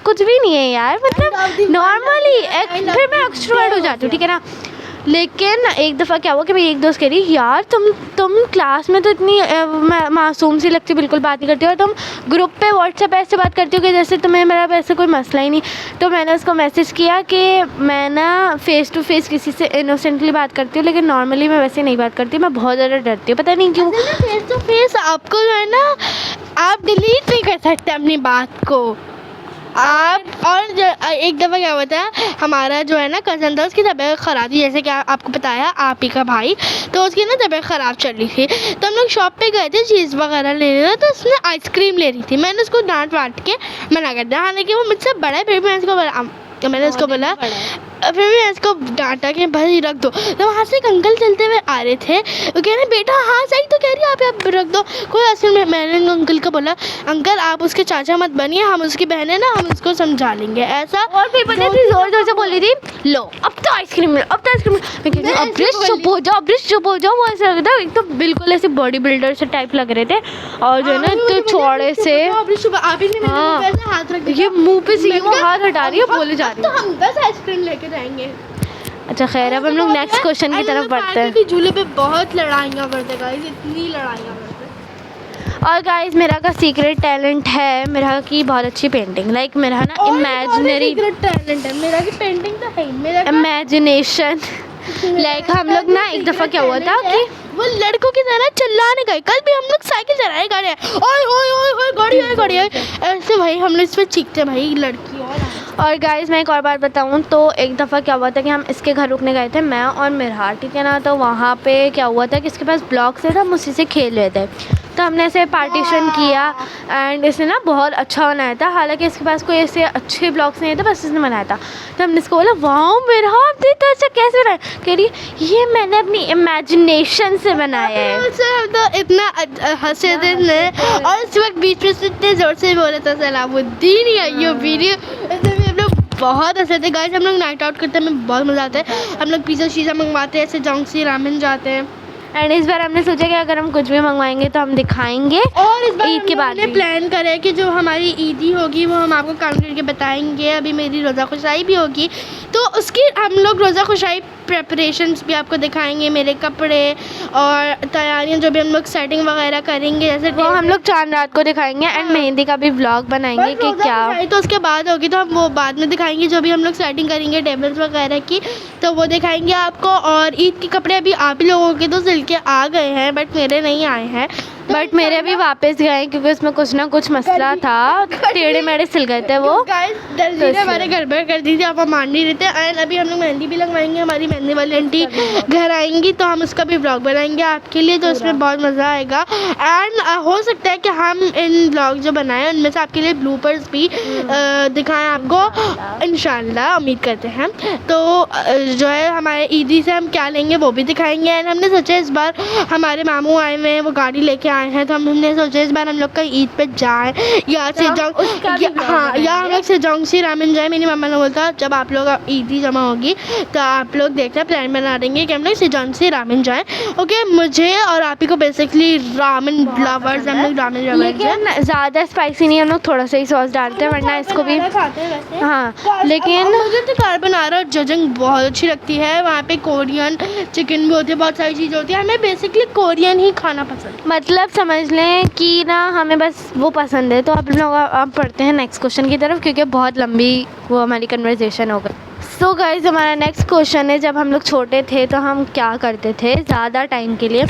कुछ भी नहीं है यार, मतलब नॉर्मली फिर मैं एक्सट्रोवर्ट हो जाती हूँ, ठीक है ना। लेकिन एक दफ़ा क्या हुआ कि मेरी एक दोस्त कह रही यार तुम क्लास में तो इतनी मासूम सी लगती, बिल्कुल बात नहीं करती हो, और तुम ग्रुप पे व्हाट्सएप ऐसे बात करती हो कि जैसे तुम्हें मेरा ऐसे कोई मसला ही नहीं। तो मैंने उसको मैसेज किया कि मैं ना फ़ेस टू फेस किसी से इनोसेंटली बात करती हूँ, लेकिन नॉर्मली मैं वैसे नहीं बात करती, मैं बहुत ज़्यादा डरती हूँ, पता नहीं क्यों। फेस टू फेस आपको जो है ना, आप डिलीट नहीं कर सकते अपनी बात को आप। और एक दफ़ा क्या हुआ था, हमारा जो है ना कज़न था, उसकी तबीयत ख़राब थी, जैसे कि आपको बताया आप ही का भाई, तो उसकी ना तबीयत ख़राब चल रही थी, तो हम लोग शॉप पे गए थे चीज़ वगैरह लेने, तो उसने आइसक्रीम ले रही थी, मैंने उसको डांट वाट के मना कर दिया, हालांकि वो मुझसे बड़ा है, फिर भी मैंने उसको बोला, फिर भी मैं इसको डांटा कि भाई रख दो। तो वहाँ से एक अंकल चलते हुए आ रहे थे, वो कह रहे बेटा हाँ सही तो कह रही है, आप रख दो कोई असल में। मैंने अंकल को बोला अंकल आप उसके चाचा मत बनिए, हम उसकी बहन है ना, हम उसको समझा लेंगे ऐसा। और फिर पता थी जोर जोर से बोल रही थी लो अब तो आइसक्रीम मिलो, अब तो आइसक्रीम। मैं कह रही हूँ अब्रिश चुप हो जाओ, अब्रिश चुप हो जाओ। वो ऐसा लग रहा था एक तो बिल्कुल ऐसे बॉडी बिल्डर से टाइप लग रहे थे, और जो है ना तो चौड़े से, हाथ रख ये मुँह पे सी वो हाथ हटा रही है, बोले जा रही तो है। हम 10 आइसक्रीम लेके जाएंगे। अच्छा खैर अब हम लोग नेक्स्ट क्वेश्चन की तरफ बढ़ते हैं। झूले पे बहुत लड़ाइयाँ करते गाइस, इतनी लड़ाइयाँ करते। और गाइस मेरा का सीक्रेट टैलेंट है मेरा की बहुत अच्छी पेंटिंग, लाइक मेरा ना इमेजिनरी टैलेंट है मेरा की पेंटिंग तो है मेरा इमेजिनेशन। लाइक हम लोग ना एक दफ़ा क्या हुआ था कि वो लड़कों की तरह चिल्लाने गए, कल भी हम लोग साइकिल चलाए गाड़ी ओए ओए ओए ओए गाड़ी ओए गाड़ी ओए ऐसे, भाई हम लोग इस पर चीखते भाई लड़की। और गाइस मैं एक और बात बताऊं तो एक दफ़ा क्या हुआ था कि हम इसके घर रुकने गए थे, मैं और मिरहा, ठीक है ना। तो वहाँ पे क्या हुआ था कि इसके पास ब्लॉक्स थे, तो हम उसी से खेल रहे थे, तो हमने ऐसे पार्टीशन किया एंड इसने ना बहुत अच्छा बनाया था, हालांकि इसके पास कोई ऐसे अच्छे ब्लॉक्स नहीं थे, बस इसने बनाया था। तो हमने इसको बोला वाह मिरहा आप तो अच्छा कैसे बनाया, कह रही ये मैंने अपनी इमेजिनेशन से बनाया है। तो इतना हंसे थे और इस वक्त बीच में से इतने ज़ोर से बोले था सलामुद्दीन या ये वीडियो, हम लोग बहुत हंसे थे गाइस। हम लोग नाइट आउट करते हैं, हमें बहुत मज़ा आता है, हम लोग पिज़्ज़ा शीज़ा मंगवाते हैं, ऐसे जोंगसी रामेन जाते हैं। एंड इस बार हमने सोचा कि अगर हम कुछ भी मंगवाएंगे तो हम दिखाएंगे, और इस बार ईद के बाद हमने प्लान करा है कि जो हमारी ईदी होगी वो हम आपको काउंट करके बताएंगे। अभी मेरी रोज़ा खुशाई भी होगी, तो उसकी हम लोग रोज़ा खुशाई प्रेपरेशंस भी आपको दिखाएंगे, मेरे कपड़े और तैयारियां जो भी हम लोग सेटिंग वगैरह करेंगे, जैसे वो हम लोग चांद रात को दिखाएंगे एंड मेहंदी का भी व्लॉग बनाएंगे कि क्या। तो उसके बाद होगी तो हम वो बाद में दिखाएंगे, जो भी हम लोग सेटिंग करेंगे टेबल्स वगैरह की, तो वो दिखाएंगे आपको। और ईद के कपड़े अभी आप ही लोगों के तो सिल के आ गए हैं, बट मेरे नहीं आए हैं, बट मेरे भी वापस गए क्योंकि उसमें कुछ ना कुछ मसला था, टेढ़े मेढ़े सिल गए थे वो। दर्जी ने हमारे गड़बड़ कर दी थी, आप मान नहीं रहते। एंड अभी हम लोग मेहंदी भी लगवाएंगे, हमारी मेहंदी वाली आंटी घर आएंगी तो हम उसका भी व्लॉग बनाएंगे आपके लिए, तो उसमें बहुत मज़ा आएगा। एंड हो सकता है कि हम इन व्लॉग जो बनाए उनमें से आपके लिए ब्लूपर्स भी दिखाएं आपको, इंशाल्लाह उम्मीद करते हैं। तो जो है हमारे ईदी से हम क्या लेंगे वो भी दिखाएंगे। एंड हमने सोचा इस बार हमारे मामू आए हुए हैं, वो गाड़ी लेके आए हैं, तो हमने सोचा इस बार हम लोग का ईद पे जाएं या से हाँ या हम लोग से जोंगसी रामेन जाए। मेरी मम्मा ने बोलता जब आप लोग ईदी जमा होगी तो आप लोग देखना प्लान बना देंगे कि हम लोग से जोंगसी रामेन जाएं। ओके, मुझे और आप ही को बेसिकली रामेन लवर्स, हम लोग रामेन लवर्स, लेकिन ज़्यादा स्पाइसी नहीं, हम लोग थोड़ा सा ही सॉस डालते हैं, वरना इसको भी हाँ। लेकिन मुझे तो कार्बोनारा और जजंग बहुत अच्छी लगती है, वहाँ पे कोरियन चिकन भी होती है, बहुत सारी चीज़ें होती है, हमें बेसिकली कोरियन ही खाना पसंद। मतलब मतलब समझ लें कि ना हमें बस वो पसंद है। तो अब लोग अब पढ़ते हैं नेक्स्ट क्वेश्चन की तरफ, क्योंकि बहुत लंबी वो हमारी कन्वर्सेशन हो गई। सो गाइस, हमारा नेक्स्ट क्वेश्चन है, जब हम लोग छोटे थे तो हम क्या करते थे ज़्यादा टाइम के लिए।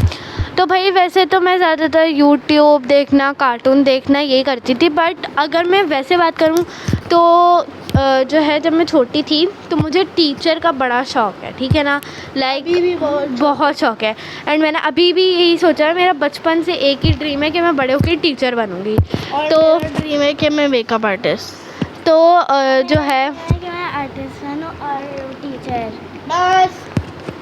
तो भाई वैसे तो मैं ज़्यादातर यूट्यूब देखना, कार्टून देखना यही करती थी, बट अगर मैं वैसे बात करूँ तो जो है जब मैं छोटी थी तो मुझे टीचर का बड़ा शौक़ है, ठीक है ना, लाइक भी बहुत शौक़ है। एंड मैंने अभी भी यही सोचा है, मेरा बचपन से एक ही ड्रीम है कि मैं बड़े होकर टीचर बनूँगी। और तो मेरा ड्रीम है कि मैं मेकअप आर्टिस्ट। तो जो है कि मैं आर्टिस्ट बनूँ और टीचर। बस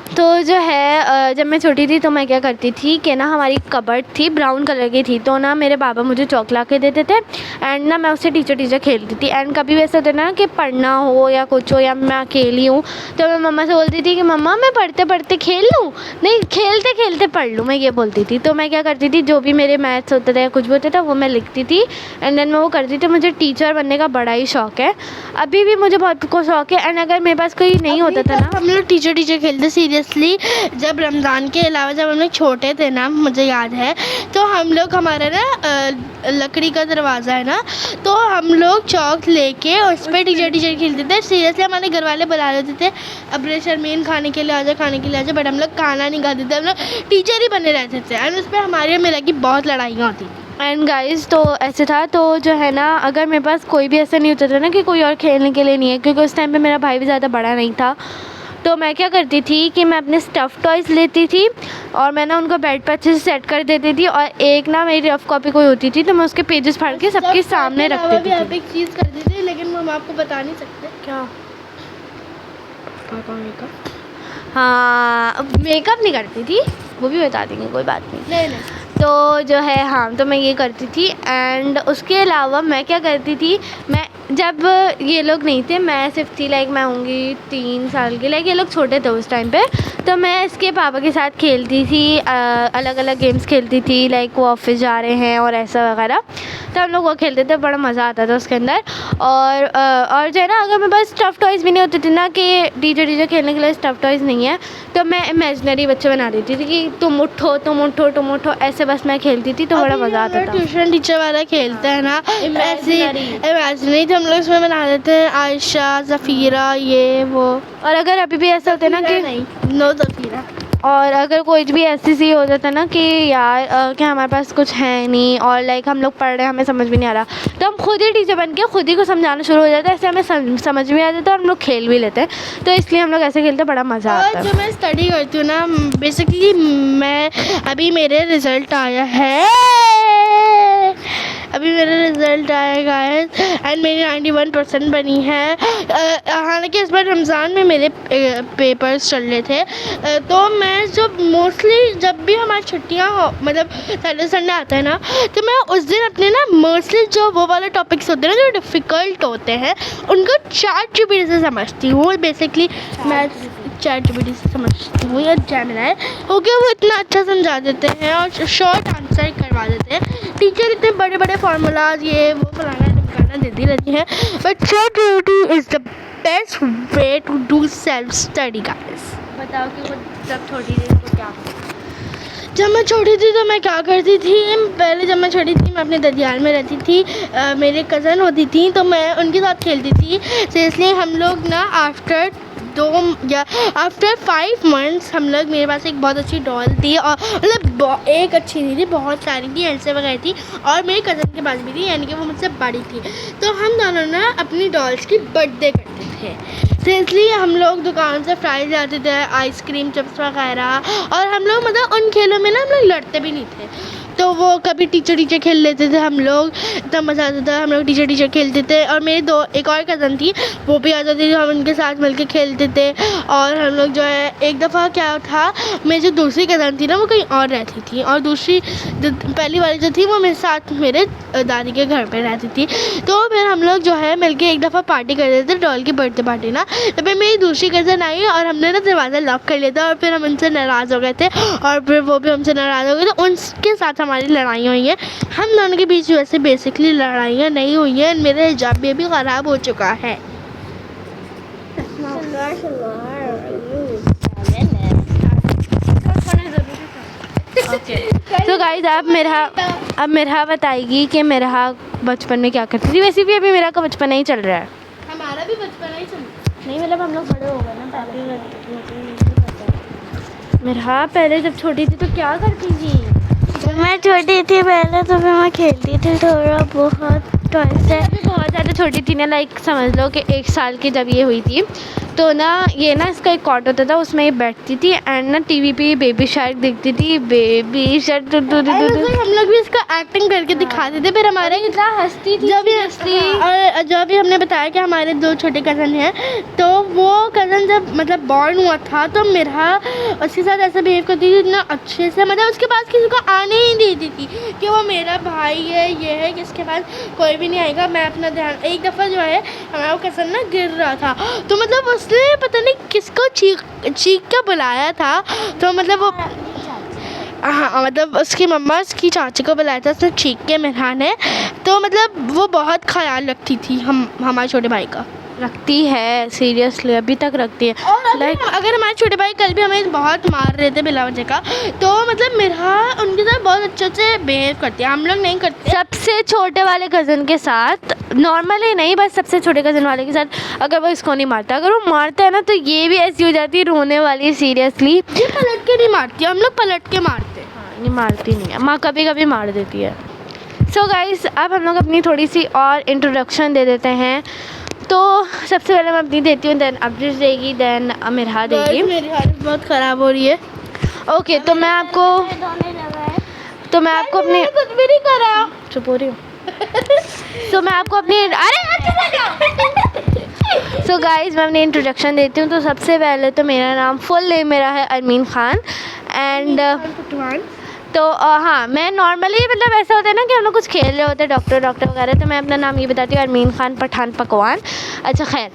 तो जो है जब मैं छोटी थी तो मैं क्या करती थी कि ना हमारी कबर्ड थी ब्राउन कलर की थी, तो ना मेरे पापा मुझे चॉक ला के देते थे एंड ना मैं उससे टीचर खेलती थी। एंड कभी वैसे होता ना कि पढ़ना हो या कुछ हो या मैं अकेली हूँ तो मैं मम्मा से बोलती थी कि मम्मा मैं पढ़ते पढ़ते खेल लूँ, नहीं खेलते खेलते पढ़ लूँ, मैं ये बोलती थी। तो मैं क्या करती थी, जो भी मेरे मैथ्स होते थे या कुछ भी होता था वो मैं लिखती थी एंड देन मैं वो करती थी। मुझे टीचर बनने का बड़ा ही शौक़ है, अभी भी मुझे बहुत को शौक़ है। एंड अगर मेरे पास कोई नहीं होता था ना, हम लोग टीचर खेलते सीरियसली। जब रमज़ान के अलावा जब हम लोग छोटे थे ना, मुझे याद है, तो हम लोग हमारा ना लकड़ी का दरवाज़ा है ना, तो हम लोग चौक लेके उस पर टीचर खेलते थे। सीरियसली हमारे घर वाले बुला लेते थे, अब शर्मीन खाने के लिए आ जाए, खाने के लिए आ जाए, बट हम लोग खाना नहीं खाते थे, हम लोग टीचर ही बने रहते थे। एंड उस पर हमारे मेरा की बहुत लड़ाइयाँ होती थी। एंड गाइस तो ऐसे था, तो जो है ना अगर मेरे पास कोई भी ऐसा नहीं होता था ना कि कोई और खेलने के लिए नहीं है, क्योंकि उस टाइम पे मेरा भाई भी ज़्यादा बड़ा नहीं था, तो मैं क्या करती थी कि मैं अपने स्टफ़ टॉयज़ लेती थी और मैं ना उनको बेड पर अच्छे से सेट कर देती थी, और एक ना मेरी रफ़ कॉपी कोई होती थी तो मैं उसके पेजेस फाड़ के सबके सामने रख देती आप थी। एक चीज़ करती थी, लेकिन हम आपको बता नहीं सकते। क्या? मेकअप? हाँ, मेकअप नहीं करती थी, वो भी बता देंगे, कोई बात नहीं। नहीं तो जो है हाँ, तो मैं ये करती थी। एंड उसके अलावा मैं क्या करती थी, मैं जब ये लोग नहीं थे, मैं सिर्फ थी लाइक मैं होंगी 3 साल की, लाइक ये लोग छोटे थे उस टाइम पे, तो मैं इसके पापा के साथ खेलती थी, अलग अलग गेम्स खेलती थी, लाइक वो ऑफिस जा रहे हैं और ऐसा वगैरह, तो हम लोग वो खेलते थे, बड़ा मज़ा आता था उसके अंदर। और जो है ना अगर मेरे पास स्टफ़ टॉयज़ भी नहीं होते थे ना कि टीचर खेलने के लिए स्टफ़ टॉयज़ नहीं है, तो मैं इमेजिनरी बच्चे बना देती थी कि तुम उठो तुम उठो तुम उठो, ऐसे बस मैं खेलती थी, तो बड़ा मज़ा आता था। ट्यूशन टीचर वाला खेलते हैं ना, ऐसे इमेजिनरी, तो हम लोग उसमें बना देते हैं आयशा, ज़फ़ीरा, ये वो। और अगर अभी भी ऐसा होता है ना कि नहीं, नो ज़फ़ीरा, और अगर कोई भी ऐसी सी हो जाता ना कि यार कि हमारे पास कुछ है नहीं और लाइक हम लोग पढ़ रहे हैं, हमें समझ भी नहीं आ रहा, तो हम खुद ही टीचर बन के खुद ही को समझाना शुरू हो जाता है, ऐसे हमें समझ भी आ जाता है और हम लोग खेल भी लेते हैं, तो इसलिए हम लोग ऐसे खेलते हैं, बड़ा मज़ा आता और है। जो मैं स्टडी करती हूँ ना, बेसिकली मैं अभी मेरे रिज़ल्ट आया है, अभी मेरा रिज़ल्ट आएगा एंड मेरी 91% बनी है। हालांकि इस बार रमज़ान में मेरे पेपर्स चल रहे थे, तो मैं जो मोस्टली जब भी हमारी छुट्टियाँ हो, मतलब सैटरडे संडे आता है ना, तो मैं उस दिन अपने ना मोस्टली जो वो वाले टॉपिक्स होते हैं ना जो डिफ़िकल्ट होते हैं, उनको ChatGPT से समझती हूँ। बेसिकली मैं ChatGPT से समझती हूँ या जेमिनी, क्योंकि वो इतना अच्छा समझा देते हैं और शॉर्ट आंसर करवा देते हैं। टीचर इतने बड़े बड़े फार्मूलाज ये वो फलाना ढिमकाना देती रहती हैं, but ChatGPT is the best way to do self study guys. बताओ कि वो जब छोटी थी तो क्या? जब मैं छोटी थी तो मैं क्या करती थी, पहले जब मैं छोटी थी मैं अपने ददियाल में रहती थी, मेरे कज़न होती थी तो मैं उनके साथ खेलती थी। तो इसलिए हम लोग ना आफ्टर 5 मंथ्स हम लोग, मेरे पास एक बहुत अच्छी डॉल थी, और मतलब एक अच्छी नहीं थी, बहुत सारी थी, ऐसे वगैरह थी, और मेरे कज़न के पास भी थी, यानी कि वो मुझसे बड़ी थी, तो हम दोनों ना अपनी डॉल्स की बर्थडे करते थे। तो इसलिए हम लोग दुकान से फ्राइज़ लाते थे, आइसक्रीम, चिप्स वगैरह, और हम लोग मतलब उन खेलों में ना हम लोग लड़ते भी नहीं थे, तो वो कभी टीचर खेल लेते थे हम लोग, इतना मज़ा आता था, हम लोग टीचर खेलते थे। और मेरी एक और कज़न थी, वो भी आ जाती थी, हम उनके साथ मिलके खेलते थे। और हम लोग जो है, एक दफ़ा क्या था, मेरी जो दूसरी कज़न थी ना वो कहीं और रहती थी, और दूसरी पहली वाली जो थी वो मेरे साथ मेरे दादी के घर पे रहती थी, तो फिर हम लोग जो है मिलके एक दफ़ा पार्टी कर देते थे, डॉल की बर्थडे पार्टी ना। तो फिर मेरी दूसरी कज़न आई और हमने ना दरवाज़ा लॉक कर लिया था, और फिर हम उनसे नाराज़ हो गए थे, और फिर वो भी हमसे नाराज़ हो गए, तो उनके साथ हमारी लड़ाई हुई है। हम दोनों के बीच वैसे बेसिकली लड़ाइयाँ नहीं हुई हैं, मेरा हिजाब भी अभी ख़राब हो चुका है। ओके तो गाइस अब मेरा बताएगी कि मेरा बचपन में क्या करती थी। वैसे भी अभी मेरा का बचपन ही चल रहा है। हमारा भी बचपन ही चल नहीं मतलब हम लोग बड़े हो गए ना, पहले मेरा पहले जब छोटी थी तो क्या करती थी। मैं छोटी थी पहले तो फिर मैं खेलती थी थोड़ा बहुत टॉय से। अभी बहुत ज़्यादा छोटी थी ना, लाइक समझ लो कि 1 साल की जब ये हुई थी तो ना ये ना इसका एक कॉट होता था, उसमें ये बैठती थी एंड ना टीवी पे बेबी शार्क देखती थी। बेबी शार्क हम लोग भी इसका एक्टिंग करके दिखाते थे। फिर हमारे इतना हंसती थी और जब भी हमने बताया कि हमारे 2 छोटे कज़न हैं, तो वो कज़न जब मतलब बॉर्न हुआ था तो मेरा उसके साथ ऐसा बिहेव करती थी इतना अच्छे से, मतलब उसके पास किसी को आने ही नहीं देती थी कि वो मेरा भाई है, ये है, किसके पास कोई भी नहीं आएगा, मैं अपना ध्यान। एक दफ़ा जो है हमारा वो कज़न ना गिर रहा था, तो मतलब उसने पता नहीं किसको चीख के बुलाया था, तो मतलब वो हाँ मतलब उसकी मम्मा उसकी चाची को बुलाया था, उसने चीख के मेरा ने, तो मतलब वो बहुत ख्याल रखती थी हमारे छोटे भाई का। रखती है सीरियसली, अभी तक रखती है। और अगर हमारे छोटे भाई कल भी हमें बहुत मार रहे थे बिला वजह का, तो मतलब मेरा उनके साथ बहुत अच्छे से बिहेव करती है, हम लोग नहीं करते। सबसे छोटे वाले कज़न के साथ नॉर्मली नहीं, बस सबसे छोटे कज़न वाले के साथ अगर वो इसको नहीं मारता, अगर वो मारता है ना तो ये भी ऐसी हो जाती है रोने वाली। सीरियसली ये पलट के नहीं मारती, हम लोग पलट के मारते हैं। हाँ, नहीं मारती नहीं है, माँ कभी कभी मार देती है। सो गाइस अब हम लोग अपनी थोड़ी सी और इंट्रोडक्शन दे देते हैं। तो सबसे पहले मैं अपनी देती हूँ, देन अब्रिश देगी, देन अमिरहा देगी। मेरी हालत बहुत ख़राब हो रही है। ओके तो मैं आपको अपने कुछ भी नहीं करा, चुप हो रही हूँ। तो मैं आपको अपनी सो गाइस मैं अपनी इंट्रोडक्शन देती हूँ। तो सबसे पहले तो मेरा नाम फुल नेम मेरा है अरमीन खान एंड तो हाँ मैं नॉर्मली मतलब ऐसा होता है ना कि हम लोग कुछ खेल रहे होते हैं डॉक्टर वगैरह, तो मैं अपना नाम ये बताती हूँ, अरमीन खान पठान पकवान। अच्छा खैर,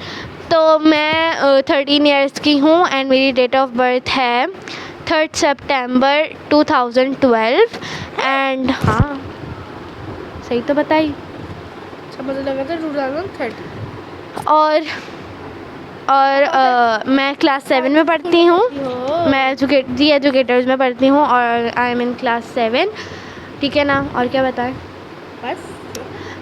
तो मैं 13 इयर्स की हूँ एंड मेरी डेट ऑफ बर्थ है 3 सितंबर 2012 एंड हाँ सही तो बताई। अच्छा मुझे लगा था 2030। और मैं क्लास 7 में पढ़ती हूँ। मैं एजुकेटर्स में पढ़ती हूँ और आई एम इन क्लास 7। ठीक है ना, और क्या बताएं। बस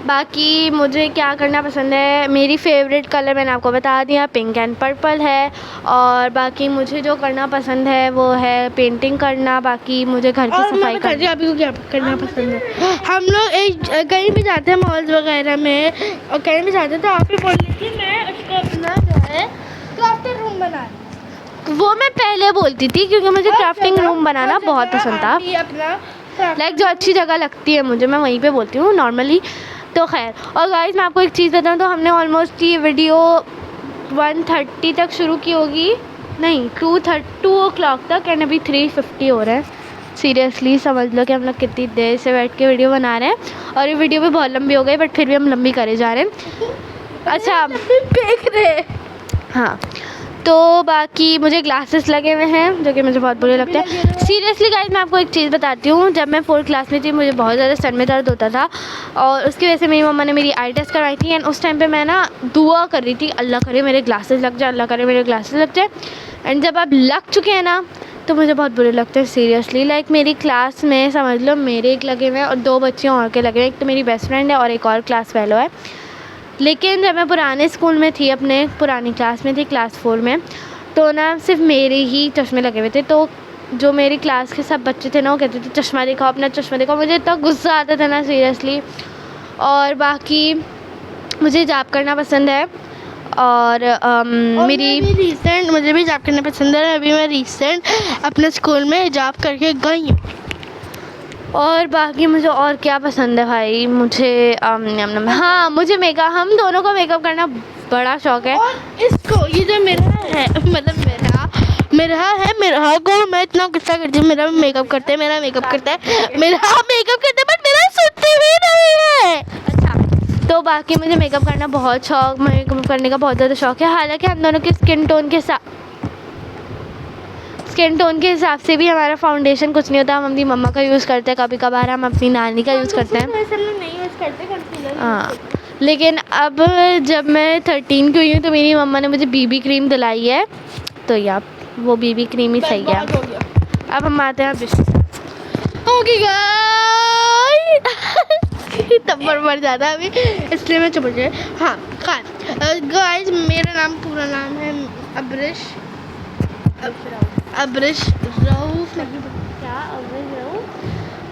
बाकी मुझे क्या करना पसंद है, मेरी फेवरेट कलर मैंने आपको बता दिया, पिंक एंड पर्पल है। और बाकी मुझे जो करना पसंद है वो है पेंटिंग करना। बाकी मुझे घर की सफाई करना। अभी को क्या करना पसंद है। हम लोग कहीं भी जाते हैं मॉल्स वगैरह में और कहीं भी जाते हैं तो आप ही बोल रही थी मैं उसको अपना जो है क्राफ्टिंग रूम बना, वो मैं पहले बोलती थी क्योंकि मुझे क्राफ्टिंग रूम बनाना बहुत पसंद था। अपना लाइक जो अच्छी जगह लगती है मुझे, मैं वहीं पे बोलती हूँ नॉर्मली। तो खैर, और गाइस मैं आपको एक चीज़ बताऊँ, तो हमने ऑलमोस्ट ये वीडियो 1:30 तक शुरू की होगी, नहीं 2 o'clock तक, एंड अभी 3:50 हो रहा है। सीरियसली समझ लो कि हम लोग कितनी देर से बैठ के वीडियो बना रहे हैं और ये वीडियो भी बहुत लंबी हो गई, बट फिर भी हम लंबी करे जा रहे हैं। अच्छा देख रहे हाँ, तो बाकी मुझे ग्लासेस लगे हुए हैं जो कि मुझे बहुत बुरे लगते हैं। सीरियसली गाइस मैं आपको एक चीज़ बताती हूँ, जब मैं 4th क्लास में थी मुझे बहुत ज़्यादा सर में दर्द होता था और उसकी वजह से मेरी मम्मा ने मेरी आई टेस्ट करवाई थी एंड उस टाइम पे मैं ना दुआ कर रही थी, अल्लाह करे मेरे ग्लासेस लग जाए, अल्लाह करे मेरे ग्लासेस लग जाए। एंड जब आप लग चुके हैं ना तो मुझे बहुत बुरे लगते हैं सीरियसली। लाइक मेरी क्लास में समझ लो मेरे एक लगे हुए हैं और 2 बच्चियों और के लगे हुए हैं। एक तो मेरी बेस्ट फ्रेंड है और एक और क्लास फेलो है। लेकिन जब मैं पुराने स्कूल में थी, अपने पुरानी क्लास में थी, क्लास 4 में, तो ना सिर्फ मेरे ही चश्मे लगे हुए थे। तो जो मेरी क्लास के सब बच्चे थे ना वो कहते थे चश्मा दिखाओ, अपना चश्मा दिखाओ। मुझे इतना गुस्सा आता था ना सीरियसली। और बाकी मुझे जाप करना पसंद है और मुझे भी जाप करना पसंद है। अभी मैं रिसेंट अपने स्कूल में जाप करके गई हूँ। और बाकी मुझे और क्या पसंद है भाई, मुझे हाँ मुझे मेकअप, हम दोनों को मेकअप करना बड़ा शौक है। और इसको ये जो मेरा है मतलब मेरा को मैं इतना गुस्सा करती हूँ, मेरा मेकअप करते हैं बट मेरा सुनते भी नहीं है। अच्छा, तो बाकी मुझे मेकअप करना बहुत शौक, मेकअप करने का बहुत ज़्यादा शौक है। हालांकि हम दोनों के स्किन टोन के हिसाब से भी हमारा फाउंडेशन कुछ नहीं होता। हम अपनी मम्मा का यूज़ करते हैं, कभी कभार हम अपनी नानी का यूज़ करते हैं। नहीं यूज़ करते हाँ, लेकिन अब जब मैं 13 की हुई हूँ तो मेरी मम्मा ने मुझे बीबी क्रीम दिलाई है, तो या वो बीबी क्रीम ही सही है। अब हम आते हैं तो होगी गाइस। तब्बर मर जाता है अभी, इसलिए मैं चुप हो गई। हाँ गाइस, मेरा नाम पूरा नाम है अब्रिश रऊफ। क्या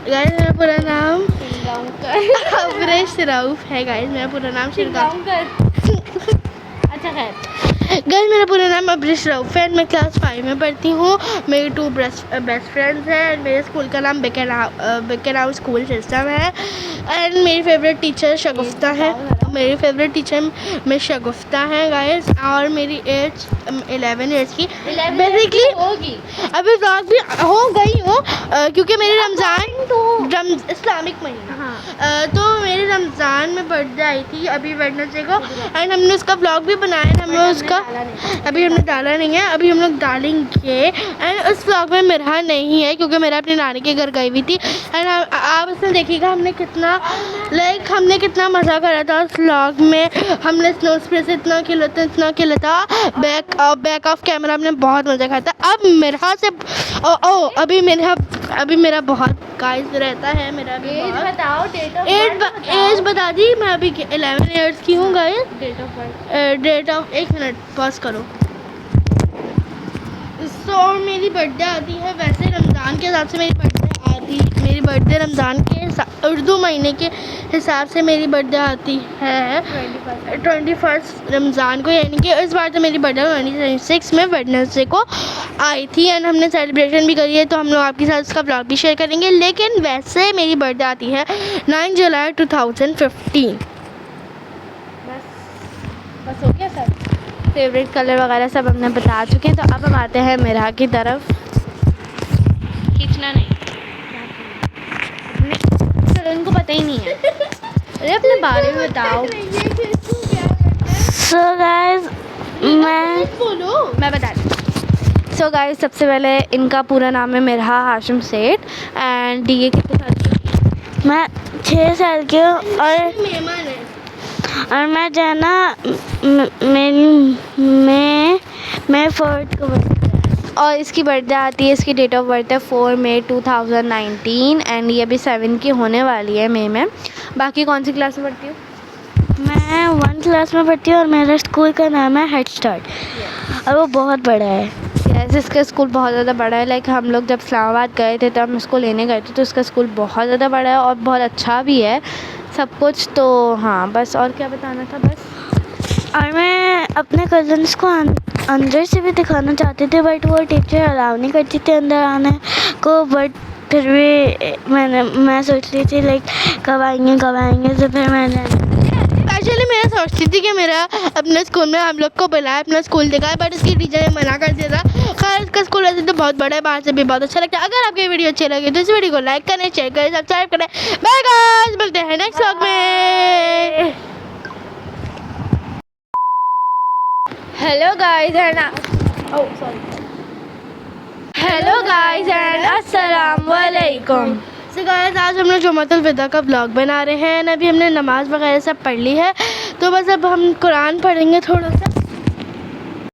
गाइस मेरा पूरा नाम अब्रिश रऊफ है। गाइस मेरा पूरा नाम अच्छा खैर, गाइस मेरा पूरा नाम अब्रिश रऊफ है। मैं क्लास 5 में पढ़ती हूँ। मेरी 2 बेस्ट फ्रेंड्स हैं। मेरे स्कूल का नाम बेकेराउ स्कूल सिस्टम है। एंड मेरी फेवरेट टीचर शगुफ्ता है। मेरी फेवरेट टीचर में शगुफ्ता है गाइस। और मेरी एज 11 ईयर्स की बेसिकली होगी। अभी व्लॉग भी हो गई हूँ क्योंकि मेरी इस्लामिक महीना। तो मेरी रमज़ान में बर्थडे आई थी अभी वेडनेसडे को। एंड हमने उसका व्लॉग भी बनाया है। हमने उसका अभी हमने डाला नहीं है, अभी हम लोग डालेंगे। एंड उस व्लॉग में मिरहा नहीं है क्योंकि मेरा अपनी नानी के घर गई हुई थी। एंड आप उसमें देखिएगा हमने कितना मज़ा करा था उस व्लॉग में। हमने स्नो स्प्रे से इतना खेला था। बैक ऑफ कैमरा हमने बहुत मज़ा खाया था। अब मिरहा से अभी मेरा बहुत गाइस रहता है। मेरा अभी एज बहुत बताओ, एज बता दी। मैं अभी 11 ईयर्स की हूँ guys. Date of birth. Date of, 1 minute pause करो। सो मेरी बर्थडे आती है वैसे रमज़ान के हिसाब से मेरी बर्थडे रमज़ान के उर्दू महीने के हिसाब से मेरी बर्थडे आती है 21 रमज़ान को, यानी कि इस बार तो मेरी बर्थडे 26 में वेडनेसडे को आई थी। एंड हमने सेलिब्रेशन भी करी है, तो हम लोग आपके साथ उसका ब्लॉग भी शेयर करेंगे। लेकिन वैसे मेरी बर्थडे आती है 9 जुलाई 2015। बस हो गया सर। फेवरेट कलर वगैरह सब हमने बता चुके हैं। तो अब हम आते हैं मिरहा की तरफ। खींचना नहीं, चलो इनको पता ही नहीं है। अरे अपने बारे में बताओ। सो गाइस, मैं बता दूँ। सो गाइस, सबसे पहले इनका पूरा नाम है मिरहा हाशिम सेठ। एंड ये कितने साल की? मैं 6 साल की हूँ। मेहमान है। और मैं जो है ना मैं 4th को और इसकी बर्थडे आती है, इसकी डेट ऑफ बर्थ है 4 मई 2019। एंड ये अभी 7 की होने वाली है मई में। बाकी कौन सी क्लास में पढ़ती हूँ? मैं 1 क्लास में पढ़ती हूँ और मेरा स्कूल का नाम है हेड स्टार्ट। और वो बहुत बड़ा है। यस, इसका स्कूल बहुत ज़्यादा बड़ा है। लाइक हम लोग जब इस्लामाबाद गए थे तब हम इसको लेने गए थे, तो इसका स्कूल बहुत ज़्यादा बड़ा है और बहुत अच्छा भी है सब कुछ। तो हाँ, बस और क्या बताना था बस। और मैं अपने कज़न्स को अंदर से भी दिखाना चाहती थी, बट वो टीचर अलाउ नहीं करती थी अंदर आने को। बट फिर भी मैं सोच रही थी लाइक कब आएंगे। तो फिर मैंने एक्चुअली मैं सोचती थी कि मेरा अपने स्कूल में हम लोग को बुलाए, अपना स्कूल दिखाए, बट उसकी टीचर ने मना कर दिया था। खैर उसका स्कूल वैसे तो बहुत बड़ा है, बाहर से भी बहुत अच्छा लगता है। अगर आपकी वीडियो अच्छी लगी तो इस वीडियो को लाइक करें, शेयर करें, सब्सक्राइब करें। बाय गाइस, मिलते हैं नेक्स्ट व्लॉग में। हेलो गाइस एंड अस्सलाम वालेकुम। सो गाइस, आज हम लोग जुमातुल विदा का व्लॉग बना रहे हैं। अभी हमने नमाज़ वगैरह सब पढ़ ली है, तो बस अब हम कुरान पढ़ेंगे थोड़ा सा।